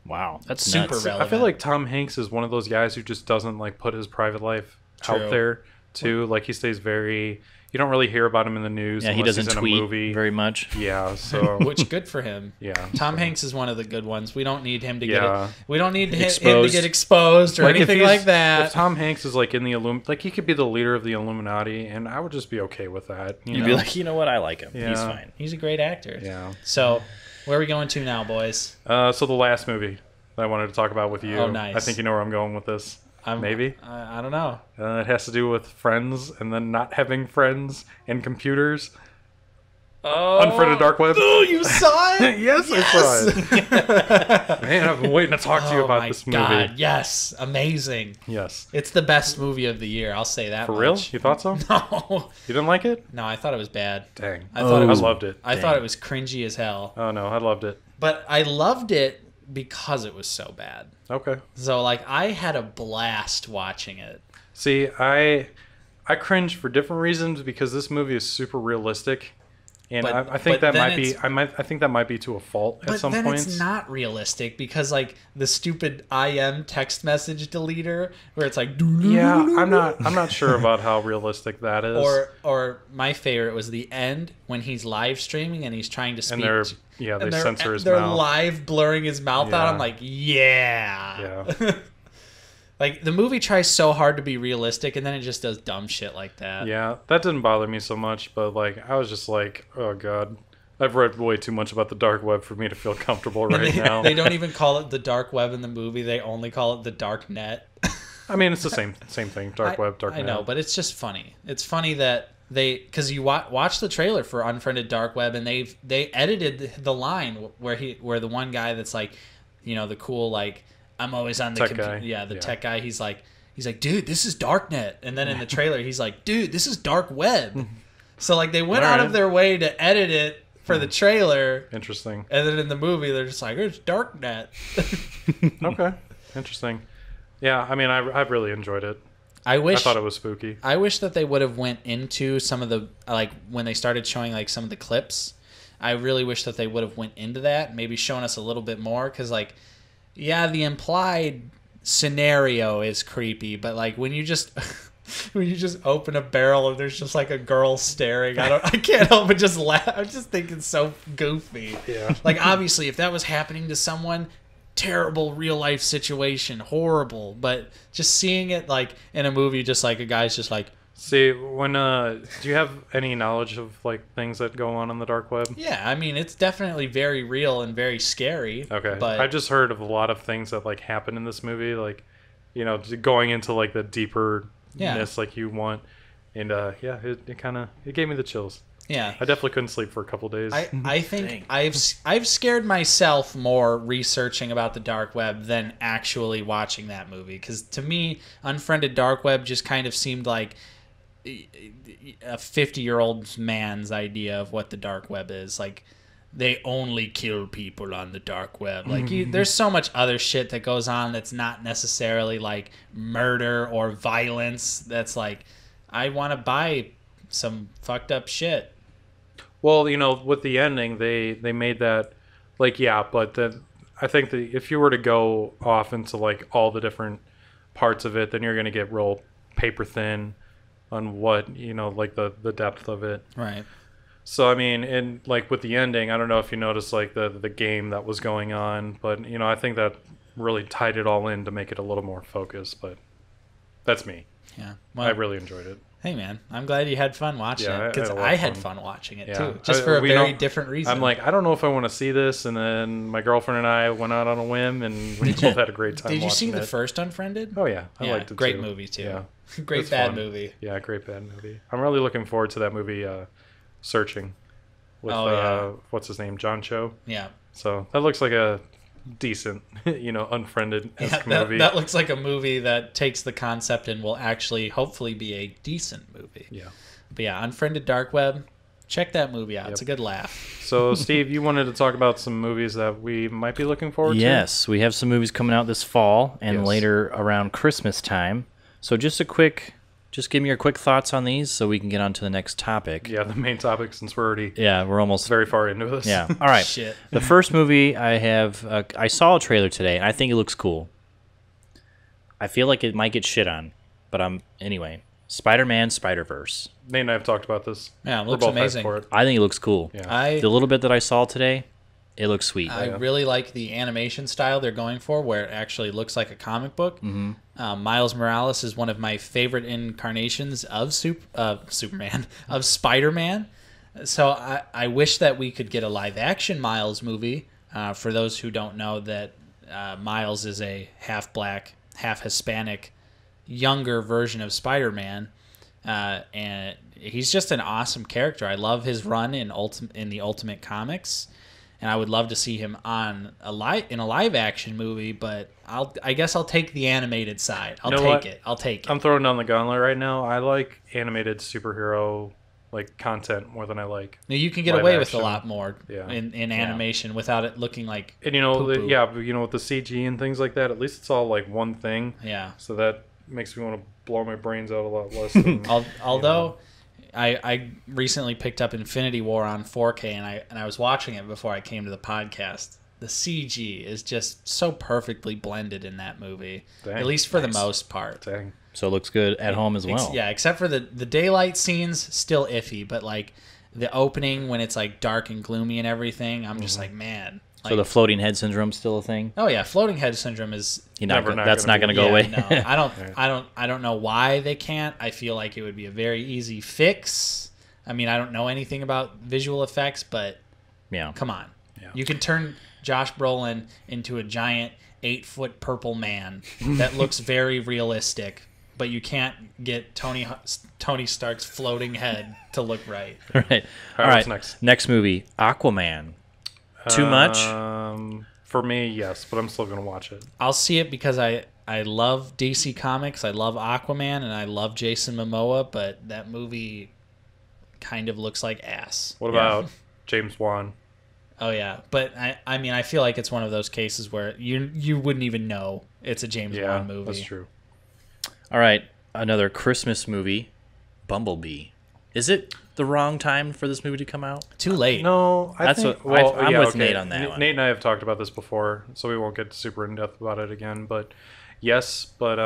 Wow, that's super nuts. relevant. I feel like Tom Hanks is one of those guys who just doesn't, like, put his private life out there, too. Like, he stays very... You don't really hear about him in the news. Yeah, he doesn't tweet very much. Yeah, so which good for him. Yeah, Tom Hanks is one of the good ones. We don't need him to get. We don't need him to get exposed or anything like that. If Tom Hanks is like in the he could be the leader of the Illuminati, and I would just be okay with that. You'd be like, you know what, I like him. Yeah. He's fine. He's a great actor. Yeah. So, where are we going to now, boys? So the last movie that I wanted to talk about with you. Oh, nice. I think you know where I'm going with this. Maybe. I don't know. It has to do with friends and then not having friends and computers. Oh. Unfriended Dark Web. Oh, you saw it? Yes, I saw it. Man, I've been waiting to talk to you about this movie. God, yes. Amazing. Yes. It's the best movie of the year. I'll say that For much. real? You thought so? No. You didn't like it? No, I thought it was bad. Dang. I loved it. I thought it was cringy as hell. Oh, no. I loved it. But I loved it because it was so bad. Okay. So, like, I had a blast watching it. See, I cringe for different reasons because this movie is super realistic, and I think that might be I think that might be to a fault at some points. But then it's not realistic because, like, the stupid IM text message deleter where it's like, yeah, I'm not sure about how realistic that is. Or my favorite was the end when he's live streaming and he's trying to speak. And they censor his mouth. They're live blurring his mouth out. I'm like, yeah. Like, the movie tries so hard to be realistic, and then it just does dumb shit like that. Yeah, that didn't bother me so much, but like I was just like, oh god, I've read way too much about the dark web for me to feel comfortable right now. They don't even call it the dark web in the movie. They only call it the dark net. I mean, it's the same thing. Dark web, dark net. I know, but it's just funny. It's funny that because you watch the trailer for Unfriended Dark Web, and they edited the line where the one guy that's like, you know, the cool, like, I'm always on the computer. Yeah, the tech guy. He's like, dude, this is Darknet. And then in the trailer, he's like, dude, this is Dark Web. So like they went out of their way to edit it for the trailer. Interesting. And then in the movie, they're just like, it's Darknet. Okay. Interesting. Yeah, I mean, I really enjoyed it. I thought it was spooky. I wish that they would have went into some of the, like, when they started showing like some of the clips. I really wish that they would have went into that, maybe showing us a little bit more, because like, yeah, the implied scenario is creepy, but like when you just open a barrel and there's just like a girl staring, I can't help but just laugh. I just think it's so goofy. Yeah. Like, obviously, if that was happening to someone, terrible real life situation, horrible. But just seeing it like in a movie, just like a guy's just like. See, when do you have any knowledge of like things that go on the dark web? Yeah, I mean, it's definitely very real and very scary. Okay, but I just heard of a lot of things that like happen in this movie, like, you know, going into like the deeperness like you want, and it kind of gave me the chills. Yeah, I definitely couldn't sleep for a couple days. I think I've scared myself more researching about the dark web than actually watching that movie, because to me, Unfriended Dark Web just kind of seemed like a 50-year-old man's idea of what the dark web is. Like, they only kill people on the dark web. Like, there's so much other shit that goes on that's not necessarily like murder or violence. That's like, I want to buy some fucked up shit. Well, you know, with the ending, they made that, like, yeah, but I think that if you were to go off into like all the different parts of it, then you're gonna get real paper thin on what, you know, like the depth of it. Right. So, I mean, and like with the ending, I don't know if you noticed like the game that was going on, but, you know, I think that really tied it all in to make it a little more focused, but that's me. Yeah. Well, I really enjoyed it. Hey, man, I'm glad you had fun watching it, because I had fun watching it, too. Yeah. Just for a very different reason. I'm like, I don't know if I want to see this, and then my girlfriend and I went out on a whim, and we both had a great time. Did you see watching the first Unfriended? Oh, yeah. I liked it, great too. movie, too. Yeah. Great bad movie. Yeah, great bad movie. I'm really looking forward to that movie, Searching, with, what's his name, John Cho. Yeah. So that looks like a decent, you know, Unfriended-esque movie. That looks like a movie that takes the concept and will actually, hopefully, be a decent movie. Yeah. But yeah, Unfriended Dark Web, check that movie out. Yep. It's a good laugh. So, Steve, you wanted to talk about some movies that we might be looking forward to? Yes, we have some movies coming out this fall and later around Christmas time. So just give me your quick thoughts on these so we can get on to the next topic. Yeah, the main topic, since we're already we're almost very far into this. Yeah. All right. Shit. The first movie I have, I saw a trailer today, and I think it looks cool. I feel like it might get shit on, but anyway. Spider-Man Spider-Verse. Nate and I have talked about this. Yeah, it looks amazing. I think it looks cool. Yeah. The little bit that I saw today, it looks sweet. I really like the animation style they're going for, where it actually looks like a comic book. Mm-hmm. Miles Morales is one of my favorite incarnations of Superman, of Spider-Man. So I wish that we could get a live-action Miles movie. For those who don't know, that Miles is a half-black, half-Hispanic, younger version of Spider-Man. And he's just an awesome character. I love his run in the Ultimate Comics. And I would love to see him in a live action movie, but I guess I'll take the animated side. I'll take it. I'm throwing down the gauntlet right now. I like animated superhero like content more than I like. Now, you can get away with a lot more in animation without it looking like. And you know, with the CG and things like that, at least it's all like one thing. Yeah. So that makes me want to blow my brains out a lot less. Than, although. I recently picked up Infinity War on 4K, and I was watching it before I came to the podcast. The CG is just so perfectly blended in that movie, at least for the most part. Dang. So it looks good at home as well. Except for the daylight scenes, still iffy, but like the opening when it's like dark and gloomy and everything, I'm just like, man. So the floating head syndrome's still a thing? Oh yeah, floating head syndrome is that's not going to go away. No, I don't know why they can't. I feel like it would be a very easy fix. I mean, I don't know anything about visual effects, but come on. Yeah. You can turn Josh Brolin into a giant 8-foot purple man that looks very realistic, but you can't get Tony Stark's floating head to look right. Right. All right. Next movie, Aquaman. Too much? For me, yes, but I'm still going to watch it. I'll see it because I love DC Comics. I love Aquaman, and I love Jason Momoa, but that movie kind of looks like ass. What about James Wan? Oh, yeah. But, I mean, I feel like it's one of those cases where you wouldn't even know it's a James Wan movie. That's true. All right. Another Christmas movie, Bumblebee. Is it the wrong time for this movie to come out? Too late. No, I'm with Nate on that one. Nate and I have talked about this before, so we won't get super in depth about it again. But yes, but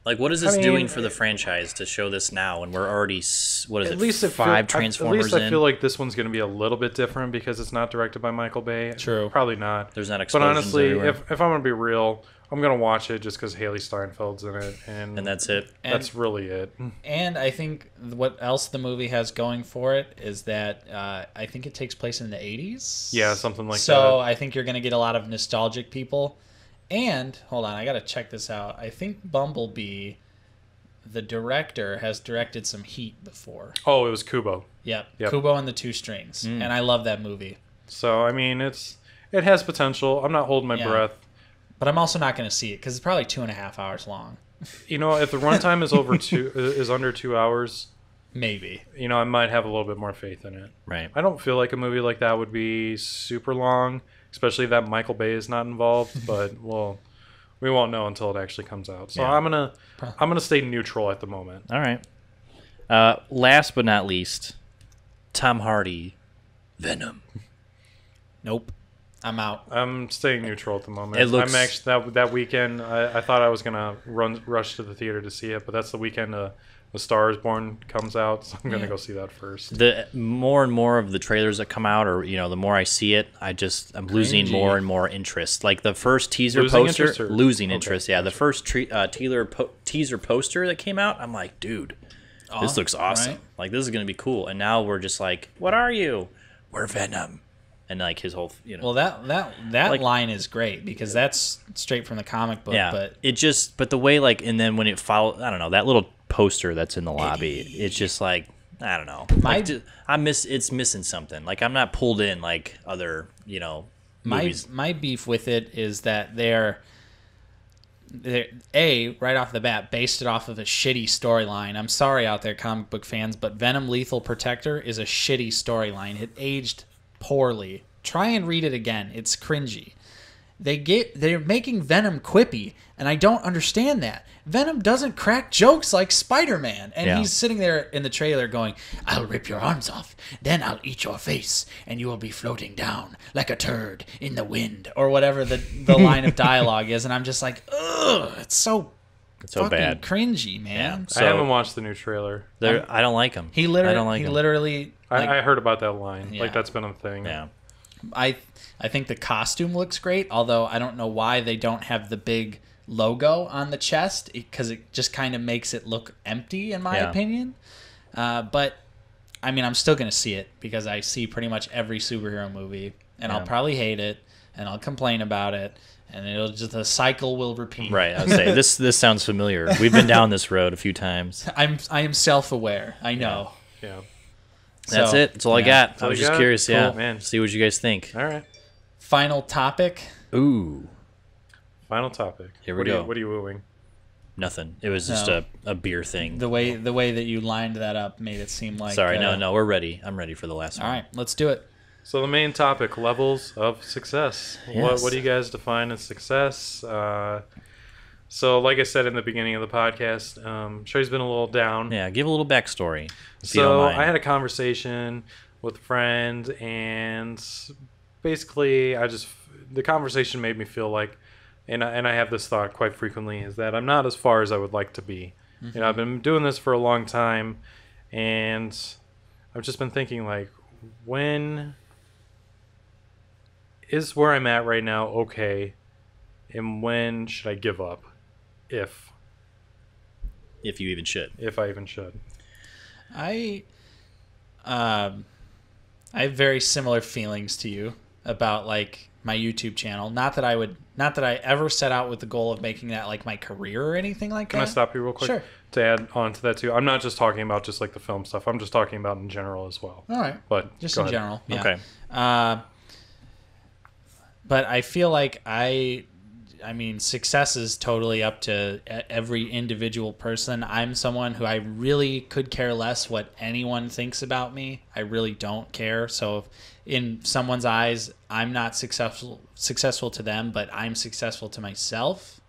like, what is this doing for the franchise to show this now when we're already at least 5 Transformers in? At least I feel like this one's going to be a little bit different because it's not directed by Michael Bay. True, probably not. There's not explosions. But honestly, everywhere. if I'm going to be real, I'm going to watch it just because Haley Steinfeld's in it, and that's it. That's really it. And I think what else the movie has going for it is that I think it takes place in the 80s. Yeah, something like that. So I think you're going to get a lot of nostalgic people. And, hold on, I got to check this out. I think Bumblebee, the director, has directed some Heat before. Oh, it was Kubo. Yep. Kubo and the Two Strings. And I love that movie. So, I mean, it has potential. I'm not holding my breath. But I'm also not going to see it because it's probably 2.5 hours long. You know, if the runtime is under 2 hours, maybe. You know, I might have a little bit more faith in it. Right. I don't feel like a movie like that would be super long, especially that Michael Bay is not involved. But we won't know until it actually comes out. So I'm gonna stay neutral at the moment. All right. Last but not least, Tom Hardy, Venom. Nope. I'm out. I'm staying neutral at the moment. It looks... I'm actually that weekend. I thought I was gonna rush to the theater to see it, but that's the weekend The Star Is Born comes out, so I'm gonna go see that first. The more and more of the trailers that come out, or the more I see it, I'm losing more and more interest. Like the first teaser poster, losing interest. Yeah, the first teaser poster that came out, I'm like, dude, this looks awesome. Right? Like this is gonna be cool. And now we're just like, what are you? We're Venom. And like his whole, Well, that line is great because that's straight from the comic book. Yeah, but but the way and then when it follows, I don't know, that little poster that's in the lobby, it's just like, I don't know. It's missing something. Like I'm not pulled in like other, movies. My beef with it is that they're right off the bat based it off of a shitty storyline. I'm sorry out there, comic book fans, but Venom Lethal Protector is a shitty storyline. It aged poorly. Try and read it again. It's cringy. They're making Venom quippy, and I don't understand that. Venom doesn't crack jokes like Spider-Man, and he's sitting there in the trailer going, "I'll rip your arms off, then I'll eat your face, and you will be floating down like a turd in the wind," or whatever the line of dialogue is, and I'm just like, ugh, it's so bad, cringy, man. Yeah. So, I haven't watched the new trailer. I don't like him. I heard about that line. Yeah. Like that's been a thing. Yeah. I think the costume looks great, although I don't know why they don't have the big logo on the chest because it just kind of makes it look empty in my opinion. But I mean, I'm still going to see it because I see pretty much every superhero movie and I'll probably hate it and I'll complain about it and the cycle will repeat. Right. I would say this sounds familiar. We've been down this road a few times. I am self-aware. I know. Yeah. That's it. That's all I got. I was just curious. Cool, yeah, man. See what you guys think. All right. Final topic. Ooh. Final topic. Here we go. What are you wooing? Nothing. It was just a beer thing. The way that you lined that up made it seem like. Sorry. No. We're ready. I'm ready for the last one. All right. Let's do it. So the main topic: levels of success. Yes. What do you guys define as success? So, like I said in the beginning of the podcast, Shredy's been a little down. Yeah, give a little backstory. So, I had a conversation with a friend, and basically, the conversation made me feel like, and I have this thought quite frequently, is that I'm not as far as I would like to be. Mm-hmm. I've been doing this for a long time, and I've just been thinking, like, when is where I'm at right now okay? And when should I give up? If you even should. If I even should. I have very similar feelings to you about like my YouTube channel. Not that I ever set out with the goal of making that like my career or anything like that. Can I stop you real quick? Sure. To add on to that too. I'm not just talking about just like the film stuff. I'm just talking about in general as well. All right. But just in general. Yeah. Okay. But I feel like I mean, success is totally up to every individual person. I'm someone who I really could care less what anyone thinks about me. I really don't care. So if in someone's eyes, I'm not successful to them, but I'm successful to myself.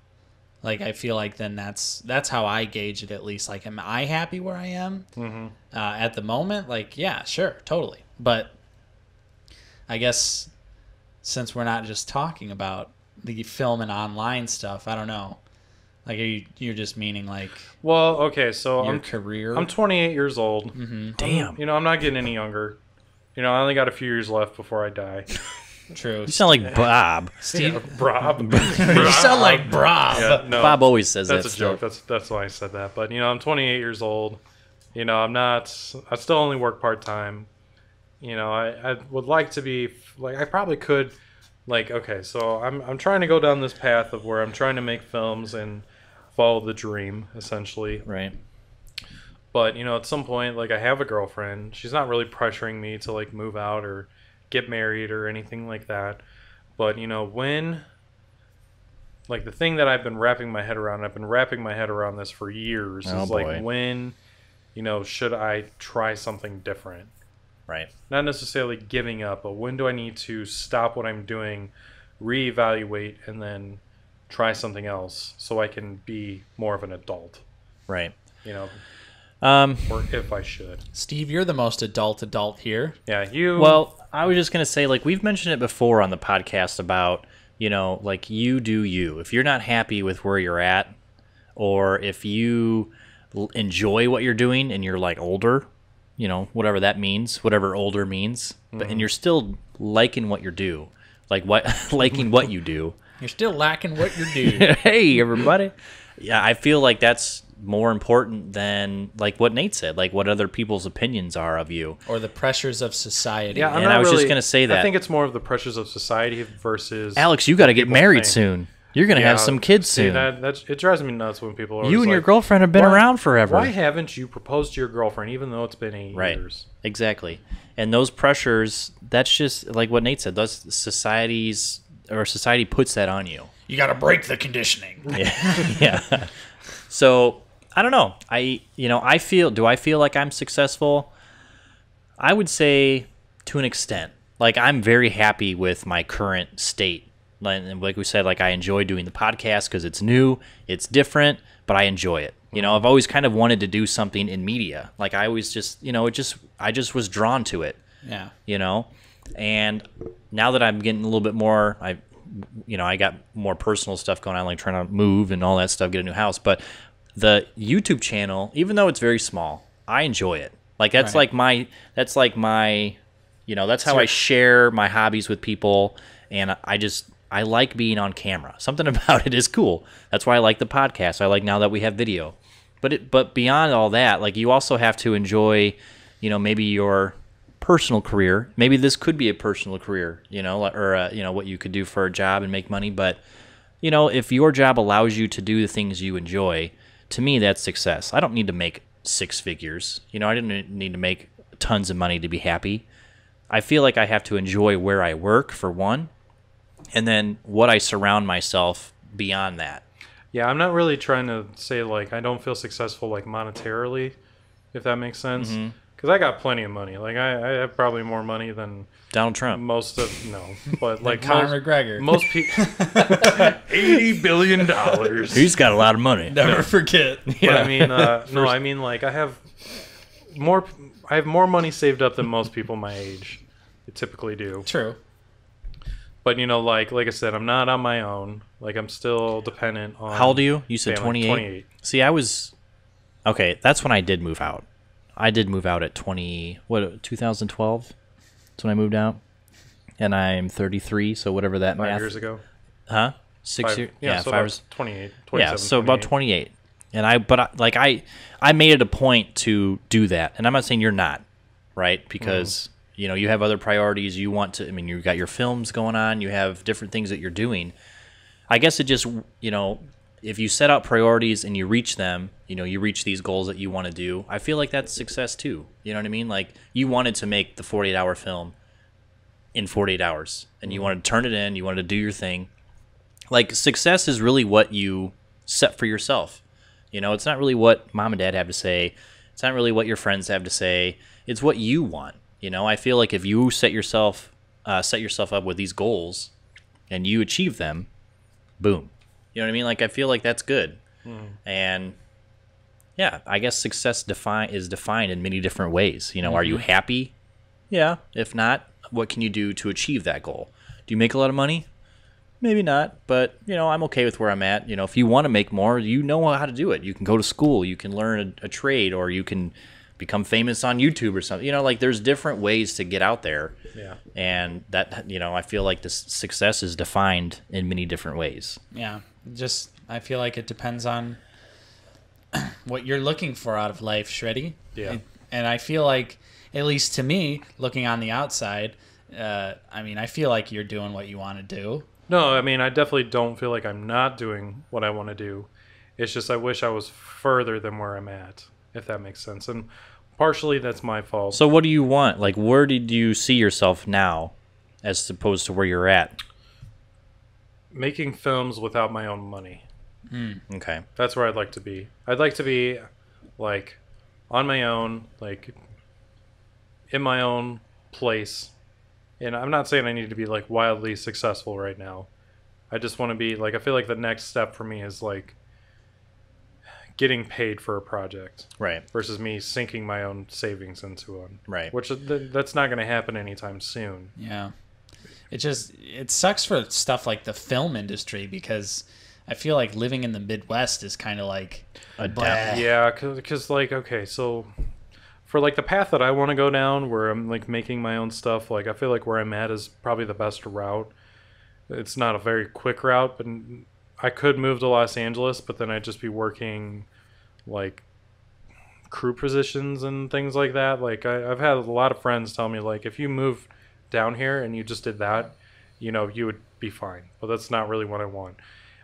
Like, I feel like then that's how I gauge it, at least. Like, am I happy where I am at the moment? Like, yeah, sure, totally. But I guess since we're not just talking about the film and online stuff, I don't know. Like, you're just meaning like, well, okay, so your career. I'm 28 years old. Mm-hmm. Damn. You know, I'm not getting any younger. You know, I only got a few years left before I die. True. You sound like Bob. Steve. Yeah, Rob. You sound like Bob. Yeah, no, Bob always says that's that a joke. That's why I said that. But you know, I'm 28 years old. You know, I still only work part time. You know, I would like to be like, I probably could. Like, okay, so I'm trying to go down this path of where I'm trying to make films and follow the dream, essentially. Right. But, you know, at some point, like, I have a girlfriend. She's not really pressuring me to, like, move out or get married or anything like that. But, you know, when, like, the thing that I've been wrapping my head around this for years is, like, when, you know, should I try something different? Right. Not necessarily giving up, but when do I need to stop what I'm doing, reevaluate, and then try something else so I can be more of an adult? Right. You know, or if I should. Steve, you're the most adult here. Yeah, you. Well, I was just going to say, like, we've mentioned it before on the podcast about, you know, like, you do you. If you're not happy with where you're at, or if you enjoy what you're doing and you're, like, older, you know, whatever that means, whatever older means, but and you're still liking what you do, like liking what you do. You're still liking what you do. Hey, everybody. Yeah, I feel like that's more important than like what Nate said, like what other people's opinions are of you, or the pressures of society. Yeah, and I was just gonna say that. I think it's more of the pressures of society versus. Alex, you got to get married soon. You're going to have some kids soon. It drives me nuts when people are You and your girlfriend have been around forever. Why haven't you proposed to your girlfriend even though it's been 8 years? Exactly. And those pressures, that's just like what Nate said. Society puts that on you. You got to break the conditioning. Yeah. So, I don't know. Do I feel like I'm successful? I would say to an extent. Like, I'm very happy with my current state. Like we said, like, I enjoy doing the podcast because it's new, it's different, but I enjoy it. You know, I've always kind of wanted to do something in media. Like, I always just, you know, I just was drawn to it. Yeah. You know, and now that I'm getting a little bit more, I got more personal stuff going on, like trying to move and all that stuff, get a new house. But the YouTube channel, even though it's very small, I enjoy it. Like, that's like my, you know, that's how I share my hobbies with people. And I like being on camera. Something about it is cool. That's why I like the podcast. I like now that we have video. But beyond all that, like, you also have to enjoy, you know, maybe your personal career. Maybe this could be a personal career, you know, or you know, what you could do for a job and make money. But, you know, if your job allows you to do the things you enjoy, to me, that's success. I don't need to make 6 figures. You know, I didn't need to make tons of money to be happy. I feel like I have to enjoy where I work, for one. And then what I surround myself beyond that. Yeah, I'm not really trying to say, like, I don't feel successful, like, monetarily, if that makes sense. Because I got plenty of money. Like, I have probably more money than Donald Trump. But like Conor McGregor. Most people, $80 billion. He's got a lot of money. Never forget. Yeah. But I mean, no, I mean, like, I have more money saved up than most people my age typically do. True. But, you know, like I said, I'm not on my own. Like, I'm still dependent on... How old are you? You said 28? 28. See, okay, that's when I did move out. I did move out at 2012? That's when I moved out. and I'm 33, so whatever that 5 math. years ago. Huh? 6 years? Yeah, so 5 about 28. Yeah, so about 28. And I made it a point to do that. And I'm not saying you're not, right? Because, you know, you have other priorities. You want to, I mean, you've got your films going on. You have different things that you're doing. I guess it just, you know, if you set out priorities and you reach them, you know, you reach these goals that you want to do, I feel like that's success too. You know what I mean? Like, you wanted to make the 48-hour film in 48 hours. And you wanted to turn it in. You wanted to do your thing. Like, success is really what you set for yourself. You know, it's not really what mom and dad have to say. It's not really what your friends have to say. It's what you want. You know, I feel like if you set yourself up with these goals and you achieve them, boom. You know what I mean? Like, I feel like that's good. And yeah, I guess success is defined in many different ways. You know, are you happy? Yeah. If not, what can you do to achieve that goal? Do you make a lot of money? Maybe not, but, you know, I'm okay with where I'm at. You know, if you want to make more, you know how to do it. You can go to school, you can learn a trade, or you can become famous on YouTube or something. You know, like, there's different ways to get out there. Yeah. And that, you know, I feel like this success is defined in many different ways. Yeah. Just, I feel like it depends on what you're looking for out of life, Sredy. Yeah. And I feel like, at least to me, looking on the outside, I mean, I feel like you're doing what you want to do. No, I mean, I definitely don't feel like I'm not doing what I want to do. It's just I wish I was further than where I'm at, if that makes sense. And partially that's my fault. So what do you want? Like, where did you see yourself now as opposed to where you're at? Making films without my own money. Okay. That's where I'd like to be. I'd like to be, like, on my own, like, in my own place. And I'm not saying I need to be, like, wildly successful right now. I just want to be, like, I feel like the next step for me is, like, getting paid for a project. Right. Versus me sinking my own savings into one. Right. Which, that's not going to happen anytime soon. Yeah. It sucks for stuff like the film industry, because I feel like living in the Midwest is kind of like a death. Yeah, because, like, okay, so for, like, the path that I want to go down, where I'm, like, making my own stuff, like, I feel like where I'm at is probably the best route. It's not a very quick route, but I could move to Los Angeles, but then I'd just be working, like, crew positions and things like that. Like, I've had a lot of friends tell me, like, if you move down here and you just did that, you know, you would be fine. But that's not really what I want.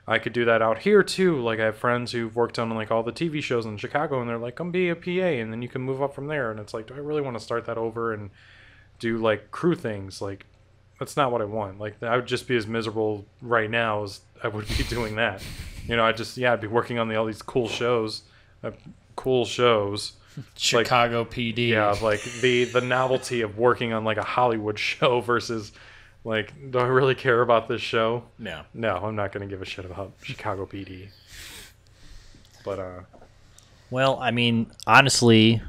I could do that out here too. Like, I have friends who've worked on, like, all the TV shows in Chicago, and they're like, come be a PA, and then you can move up from there. And it's like, do I really want to start that over and do, like, crew things? Like, that's not what I want. Like, I would just be as miserable right now as I would be doing that. You know, I'd be working on all these cool shows. Chicago like, PD. Yeah, like the novelty of working on, like, a Hollywood show versus, like, do I really care about this show? No. No, I'm not going to give a shit about Chicago PD. But, well, I mean, honestly,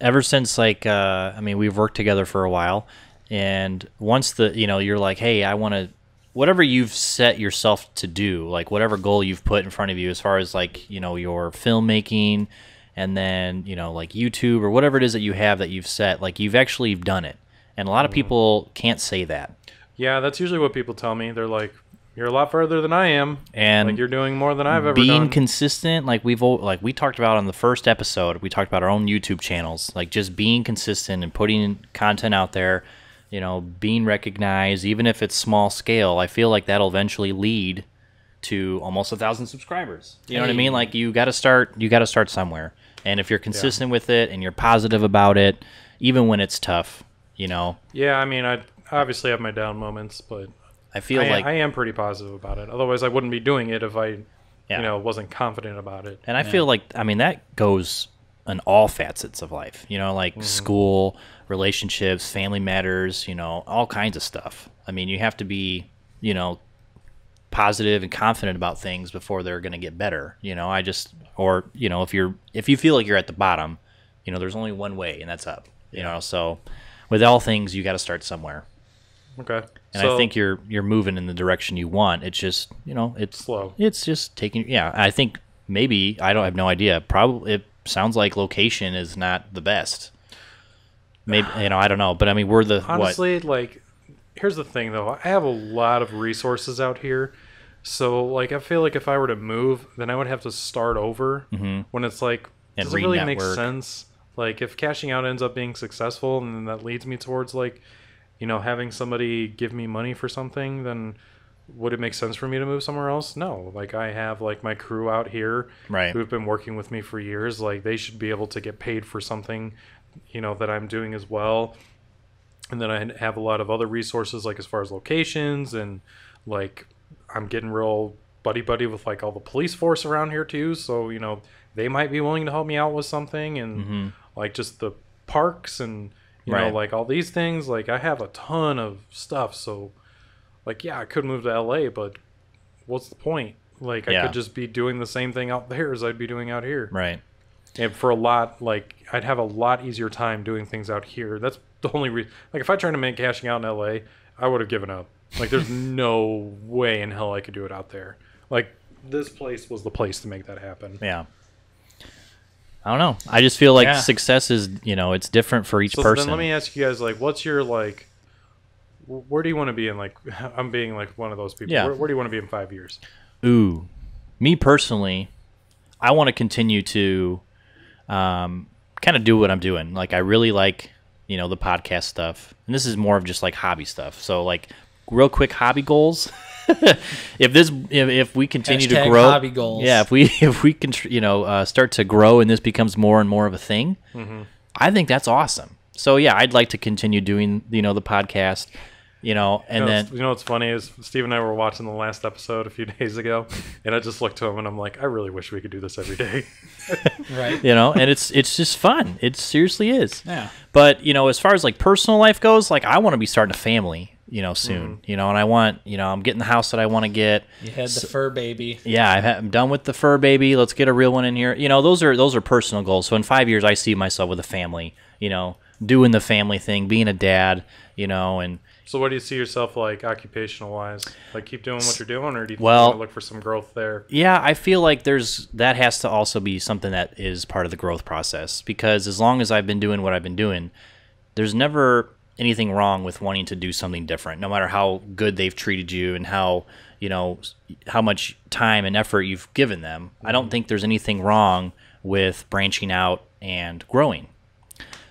ever since, like, I mean, we've worked together for a while, and once you're like, hey, I want to, whatever you've set yourself to do, like, whatever goal you've put in front of you as far as, like, you know, your filmmaking, and then, you know, like, YouTube or whatever it is that you have that you've set, like, you've actually done it. And a lot of people can't say that. Yeah, that's usually what people tell me. They're like, you're a lot further than I am. And like, you're doing more than I've ever done. Being consistent, consistent, like we talked about on the first episode, we talked about our own YouTube channels, like, just being consistent and putting content out there, you know, being recognized, even if it's small scale. I feel like that'll eventually lead to almost 1,000 subscribers. You know what I mean? Like, you got to start somewhere. And if you're consistent with it and you're positive about it, even when it's tough, you know. Yeah, I mean, I obviously have my down moments, but I feel like I am pretty positive about it. Otherwise, I wouldn't be doing it if I, you know, wasn't confident about it. And I feel like, I mean, that goes in all facets of life, you know, like school, relationships, family matters, you know, all kinds of stuff. I mean, you have to be, you know, positive and confident about things before they're going to get better. You know, or, you know, if you feel like you're at the bottom, you know, there's only one way, and that's up. You know, so with all things, you got to start somewhere. Okay. And I think you're moving in the direction you want. It's just, you know, it's slow. It's just taking. Yeah, I think maybe I have no idea. Probably it sounds like location is not the best. Maybe, you know, I don't know, but I mean, we're the honestly, like, here's the thing though. I have a lot of resources out here. So like I feel like if I were to move, then I would have to start over when it's like does it really make sense? Like if cashing out ends up being successful and then that leads me towards like, you know, having somebody give me money for something, then would it make sense for me to move somewhere else? No. Like I have like my crew out here who've been working with me for years. Like they should be able to get paid for something, you know, that I'm doing as well. And then I have a lot of other resources like as far as locations and like I'm getting real buddy with like all the police force around here too. So, you know, they might be willing to help me out with something and like just the parks and you know, like all these things, like I have a ton of stuff. So like, yeah, I could move to LA, but what's the point? Like I could just be doing the same thing out there as I'd be doing out here. Right. And for a lot, like I'd have a lot easier time doing things out here. That's the only reason. Like if I tried to make cashing out in LA, I would have given up. Like there's no way in hell I could do it out there. Like this place was the place to make that happen. Yeah. I don't know. I just feel like success is, you know, it's different for each person. Then let me ask you guys, like, what's your, like, where do you want to be in, like, I'm being, like, one of those people. Yeah. Where do you want to be in 5 years? Ooh. Me personally, I want to continue to kind of do what I'm doing. Like, I really like, you know, the podcast stuff. And this is more of just, like, hobby stuff. So, like, real quick hobby goals. if we continue to grow, hobby goals. Yeah, if we can, you know, start to grow and this becomes more and more of a thing, I think that's awesome. So yeah, I'd like to continue doing, you know, the podcast, you know, and then you know what's funny is Steve and I were watching the last episode a few days ago, and I just looked to him and I'm like, I really wish we could do this every day. Right. You know, and it's just fun. It seriously is. Yeah. But you know, as far as like personal life goes, like I want to be starting a family, you know, soon, you know, and I want, you know, I'm getting the house that I want to get. You had the fur baby. Yeah, I'm done with the fur baby. Let's get a real one in here. You know, those are personal goals. So in 5 years, I see myself with a family, you know, doing the family thing, being a dad, you know, and. So what do you see yourself like occupational wise? Like keep doing what you're doing, or do you want to look for some growth there? Yeah, I feel like that has to also be something that is part of the growth process, because as long as I've been doing what I've been doing, there's never anything wrong with wanting to do something different, no matter how good they've treated you and how, you know, how much time and effort you've given them. I don't think there's anything wrong with branching out and growing.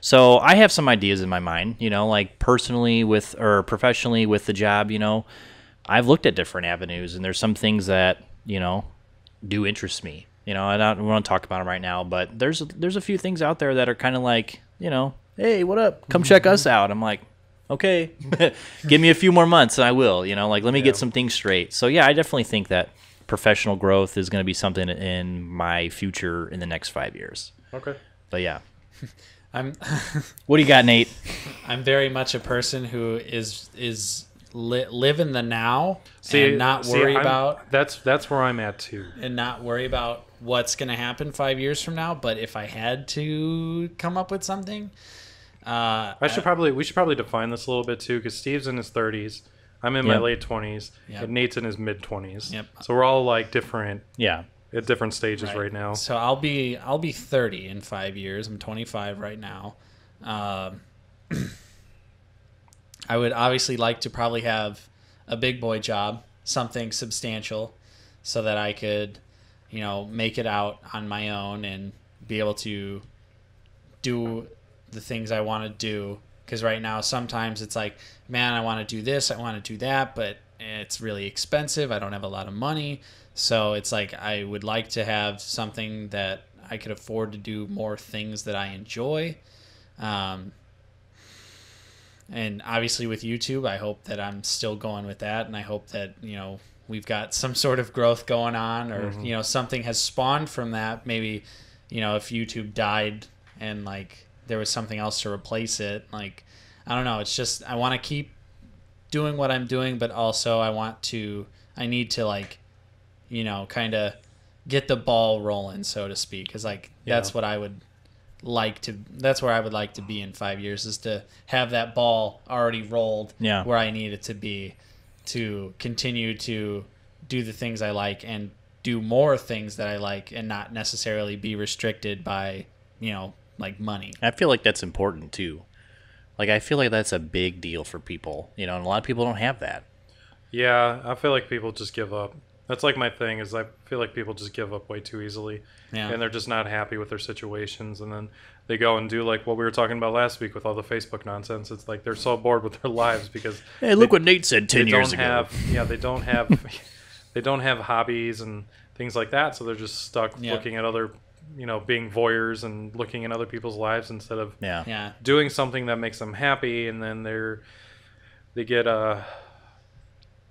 So I have some ideas in my mind, you know, like personally or professionally with the job, you know, I've looked at different avenues, and there's some things that, you know, do interest me, you know. I don't want to talk about them right now, but there's a few things out there that are kind of like, you know, hey, what up? Come check us out. I'm like, okay, give me a few more months and I will, you know, like let me get some things straight. So yeah, I definitely think that professional growth is going to be something in my future in the next 5 years. Okay. But yeah. What do you got, Nate? I'm very much a person who is live in the now and not worry about. That's where I'm at too. And not worry about what's going to happen 5 years from now. But if I had to come up with something, we should probably define this a little bit too, because Steve's in his 30s. I'm in my late 20s, and Nate's in his mid 20s. Yep. So we're all like different. Yeah. At different stages right now. So I'll be 30 in 5 years. I'm 25 right now. I would obviously like to probably have a big boy job, something substantial, so that I could, you know, make it out on my own and be able to do the things I want to do. Because right now sometimes it's like, man, I want to do this, I want to do that, but it's really expensive. I don't have a lot of money. So it's like I would like to have something that I could afford to do more things that I enjoy. And obviously with YouTube, I hope that I'm still going with that. And I hope that, you know, we've got some sort of growth going on, or, you know, something has spawned from that. Maybe, you know, if YouTube died and like there was something else to replace it, like, I don't know. It's just, I want to keep doing what I'm doing, but also I need to like, you know, kind of get the ball rolling, so to speak. Because like that's what I would like to. That's where I would like to be in 5 years, is to have that ball already rolled where I need it to be, to continue to do the things I like and do more things that I like, and not necessarily be restricted by, you know, like money. I feel like that's important too. Like, I feel like that's a big deal for people, you know, and a lot of people don't have that. Yeah, I feel like people just give up. That's like my thing is I feel like people just give up way too easily. Yeah. And they're just not happy with their situations. And then they go and do like what we were talking about last week with all the Facebook nonsense. It's like they're so bored with their lives because... Hey, look what Nate said 10 years ago. They don't have they don't have hobbies and things like that. So they're just stuck looking at other, you know, being voyeurs and looking at other people's lives instead of doing something that makes them happy. And then they get...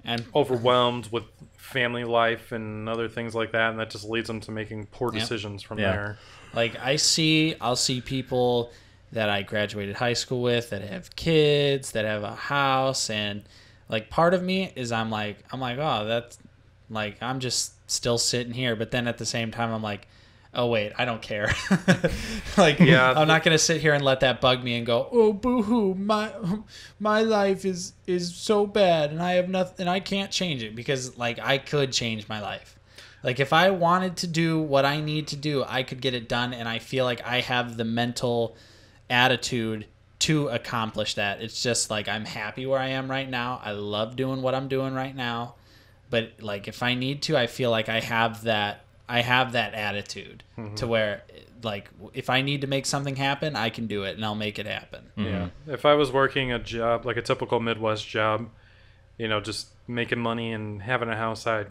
and overwhelmed with family life and other things like that, and that just leads them to making poor decisions from there. Like I'll see people that I graduated high school with that have kids, that have a house, and like part of me is I'm like, oh, that's like I'm just still sitting here, but then at the same time I'm like, oh wait, I don't care. Like, I'm not gonna sit here and let that bug me and go, oh boo-hoo, my life is so bad and I have nothing and I can't change it, because like I could change my life. Like if I wanted to do what I need to do, I could get it done, and I feel like I have the mental attitude to accomplish that. It's just like I'm happy where I am right now. I love doing what I'm doing right now, but like if I need to, I feel like I have that attitude to where, like, if I need to make something happen, I can do it, and I'll make it happen. Yeah. If I was working a job, like a typical Midwest job, you know, just making money and having a house, I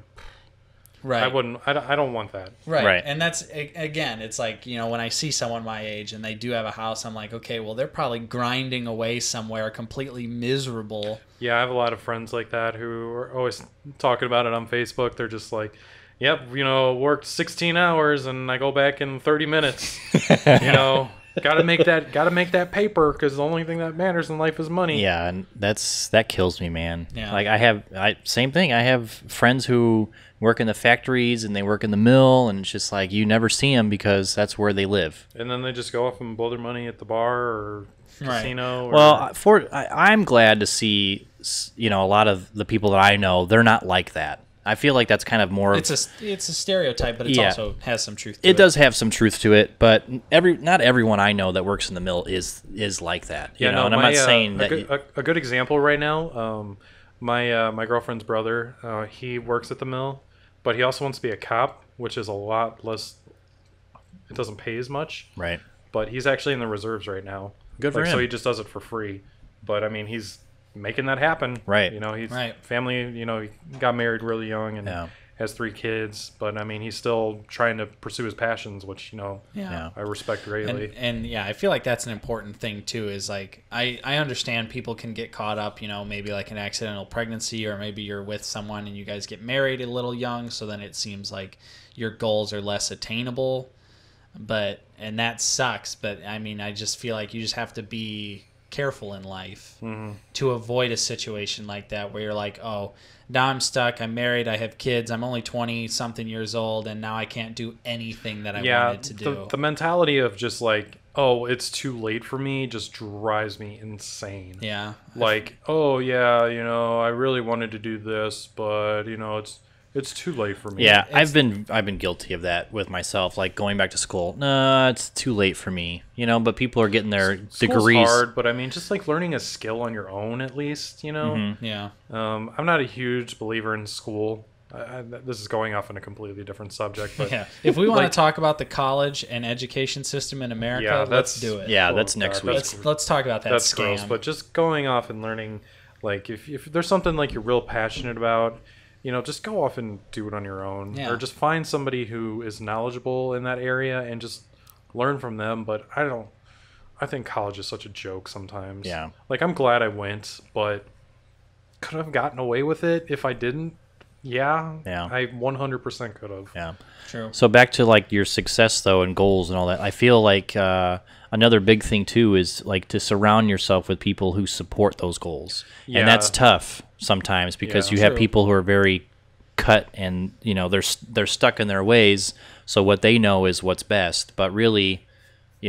don't want that. Right. And that's, again, it's like, you know, when I see someone my age and they do have a house, I'm like, okay, well, they're probably grinding away somewhere completely miserable. Yeah, I have a lot of friends like that who are always talking about it on Facebook. They're just like, yep, you know, worked 16 hours and I go back in 30 minutes. You know, gotta make that paper, because the only thing that matters in life is money. Yeah, and that kills me, man. Yeah. Like same thing. I have friends who work in the factories and they work in the mill, and it's just like you never see them because that's where they live. And then they just go off and blow their money at the bar or casino. Well, I'm glad to see, you know, a lot of the people that I know, they're not like that. I feel like that's kind of more... It's a stereotype, but it also has some truth to it. It does have some truth to it, but not everyone I know that works in the mill is like that. You know? And I'm not saying that... A good example right now, my girlfriend's brother, he works at the mill, but he also wants to be a cop, which is a lot less... It doesn't pay as much. Right. But he's actually in the reserves right now. Good for him. So he just does it for free. But, I mean, he's making that happen. Right. You know, he's family, you know, he got married really young and has 3 kids, but I mean, he's still trying to pursue his passions, which, you know, I respect greatly. And I feel like that's an important thing too, is like, I understand people can get caught up, you know, maybe like an accidental pregnancy, or maybe you're with someone and you guys get married a little young. So then it seems like your goals are less attainable, and that sucks. But I mean, I just feel like you just have to be careful in life to avoid a situation like that where you're like, oh, now I'm stuck, I'm married, I have kids, I'm only 20 something years old, and now I can't do anything that I wanted to do. The mentality of just like, oh, it's too late for me just drives me insane. Yeah. Like, oh yeah, you know, I really wanted to do this, but you know, it's too late for me. Yeah, I've been guilty of that with myself, like going back to school. No, it's too late for me, you know. But people are getting their degrees. School's hard, but I mean, just like learning a skill on your own, at least, you know. Yeah. I'm not a huge believer in school. This is going off on a completely different subject, but if we want to talk about the college and education system in America, let's do it. Yeah, that's next week. Let's talk about that. That's gross. But just going off and learning, like if there's something like you're real passionate about, you know, just go off and do it on your own, or just find somebody who is knowledgeable in that area and just learn from them. But I think college is such a joke sometimes. Yeah. Like, I'm glad I went, but could I have gotten away with it if I didn't? Yeah. I 100% could have. Yeah. True. So back to like your success though and goals and all that. I feel like another big thing too is like to surround yourself with people who support those goals. Yeah. And that's tough sometimes because you have people who are very cut and, you know, they're stuck in their ways. So what they know is what's best. But really,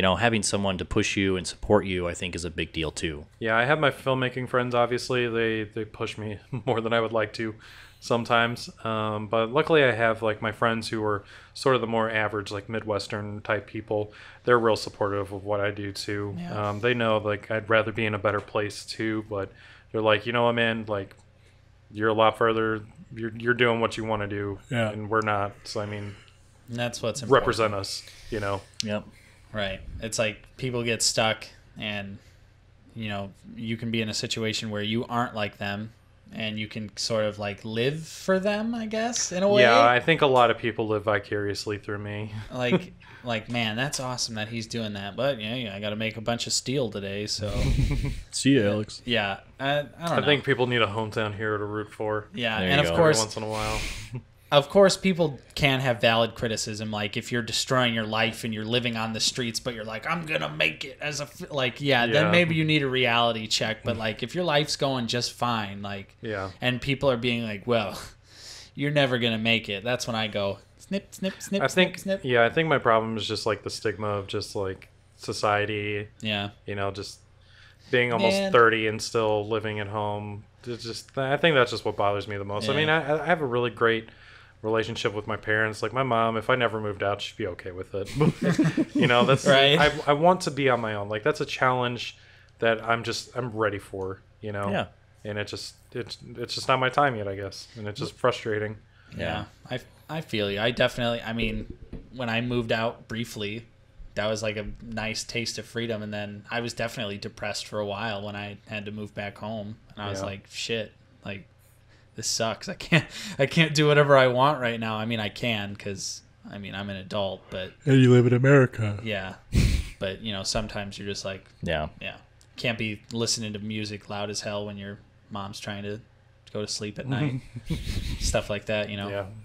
having someone to push you and support you, I think, is a big deal too. Yeah, I have my filmmaking friends. Obviously, they push me more than I would like to sometimes. But luckily, I have like my friends who are sort of the more average, like Midwestern type people. They're real supportive of what I do too. Yeah. They know like I'd rather be in a better place too, but they're like, you know what, man, like you're a lot further. You're doing what you want to do, and we're not. So I mean, and that's what's important. Represent us, Yep. Right. It's like people get stuck, and you can be in a situation where you aren't like them, and you can sort of like live for them, I guess, in a way. Yeah, I think a lot of people live vicariously through me. Like, man, that's awesome that he's doing that, but I got to make a bunch of steel today, so. See you, Alex. Yeah, I don't know. I think people need a hometown hero to root for. Yeah, There and you of go. course, Every once in a while. of course, people can have valid criticism. Like if you're destroying your life and you're living on the streets, but you're like, I'm gonna make it as a then maybe you need a reality check. But like if your life's going just fine, and people are being like, well, you're never gonna make it. That's when I go snip, snip, snip. I think snip. I think my problem is just like the stigma of just like society. Yeah. Just being almost 30 and still living at home. I think that's just what bothers me the most. Yeah. I mean, I have a really great relationship with my parents. Like my mom, if I never moved out, she'd be okay with it. That's right. I want to be on my own. Like that's a challenge that I'm ready for. Yeah. And it's just not my time yet, I guess, and it's just frustrating. Yeah. I feel you. I definitely. I mean, when I moved out briefly, that was like a nice taste of freedom, and then I was definitely depressed for a while when I had to move back home, and I was like, shit, like this sucks. I can't do whatever I want right now. I mean, I can because I'm an adult, but And you live in America. yeah, but sometimes you're just like, Yeah. can't be listening to music loud as hell when your mom's trying to go to sleep at night, stuff like that.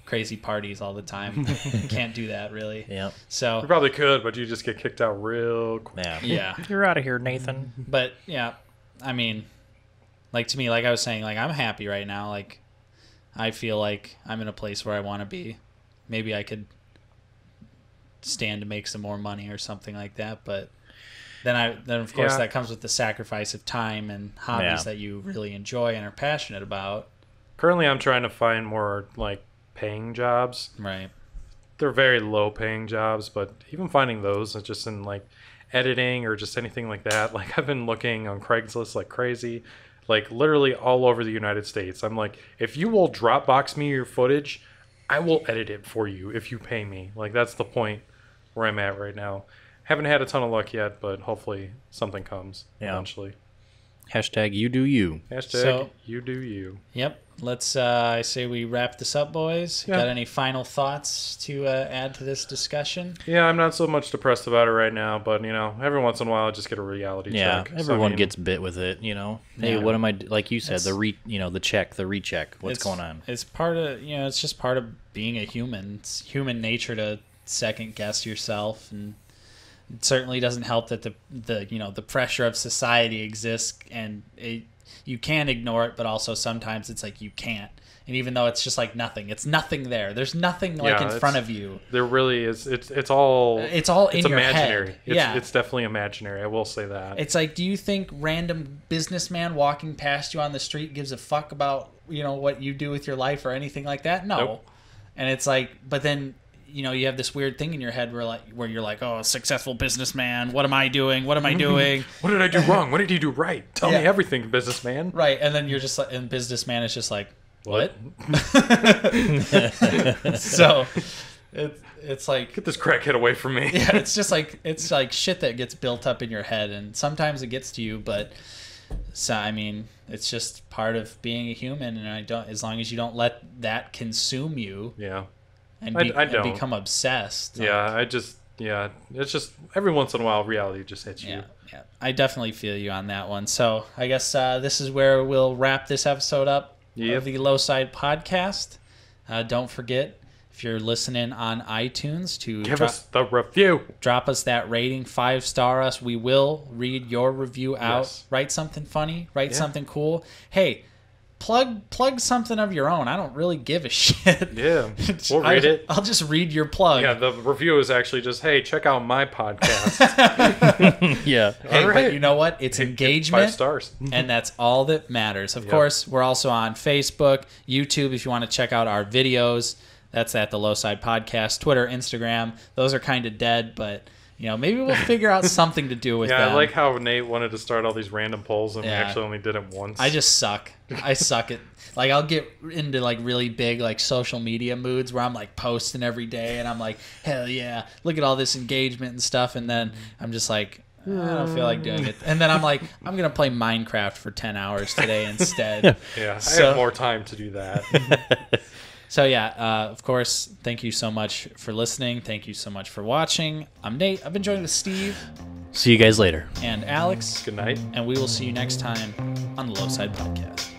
Crazy parties all the time. Can't do that really. Yeah. So You probably could, but you just get kicked out real quick. yeah. You're out of here, Nathan. But yeah, I mean, like to me, like I was saying, like I'm happy right now. Like I feel like I'm in a place where I want to be. Maybe I could stand to make some more money or something like that. But then of course that comes with the sacrifice of time and hobbies that you really enjoy and are passionate about. Currently, I'm trying to find more like paying jobs. Right. They're very low paying jobs, but even finding those just in like editing or just anything like that. Like I've been looking on Craigslist like crazy, like literally all over the United States. I'm like, if you will Dropbox me your footage, I will edit it for you if you pay me. Like that's the point where I'm at right now. Haven't had a ton of luck yet, but hopefully something comes eventually. Hashtag you do you. Hashtag you do you. Yep. Let's I say we wrap this up, boys. Yeah. Got any final thoughts to add to this discussion? Yeah, I'm not so much depressed about it right now, but every once in a while I just get a reality check. Everyone gets bit with it, Hey, Yeah. what am I like you said, the recheck, what's going on? It's part of, it's just part of being a human. It's human nature to second guess yourself, and it certainly doesn't help that the pressure of society exists, and you can ignore it, but also sometimes it's like you can't. And even though it's just like nothing, it's nothing there. There's nothing like in front of you. There really is. It's all in your imaginary. Head. It's definitely imaginary. I will say that. It's like, do you think random businessman walking past you on the street gives a fuck about what you do with your life or anything like that? No. Nope. And it's like, but then you have this weird thing in your head where you're like, oh, successful businessman. What am I doing? What am I doing? What did I do wrong? What did you do right? Tell me everything, businessman. Right. And then you're just like, and businessman is just like, what? So it's like, Get this crackhead away from me. yeah, it's like shit that gets built up in your head, and sometimes it gets to you, but so I mean, it's just part of being a human, and as long as you don't let that consume you. Yeah. And, I don't. and become obsessed. Yeah, it's just every once in a while reality just hits you. Yeah. I definitely feel you on that one. So I guess this is where we'll wrap this episode up of the Low Side Podcast. Don't forget, if you're listening on iTunes, to Give us the review. drop us that rating, 5-star us. We will read your review out. Yes. Write something funny. Write something cool. Hey, plug something of your own. I don't really give a shit. Yeah, we'll read it. I'll just read your plug. Yeah, the review is actually just, hey, check out my podcast. Yeah. Hey, but you know what? It's engagement. 5 stars. And that's all that matters. Of course, we're also on Facebook, YouTube, if you want to check out our videos. That's at the Low Side Podcast. Twitter, Instagram. Those are kind of dead, but... maybe we'll figure out something to do with them. I like how Nate wanted to start all these random polls, and we actually only did it once. I just suck. I suck at... Like, I'll get into, like, really big, like, social media moods where I'm, like, posting every day, and I'm like, hell yeah, look at all this engagement and stuff, and then I'm just like, I don't feel like doing it. And then I'm like, I'm going to play Minecraft for 10 hours today instead. I have more time to do that. So, of course, thank you so much for listening. Thank you so much for watching. I'm Nate. I've been joined with Steve. See you guys later. And Alex. Good night. And we will see you next time on the Low Side Podcast.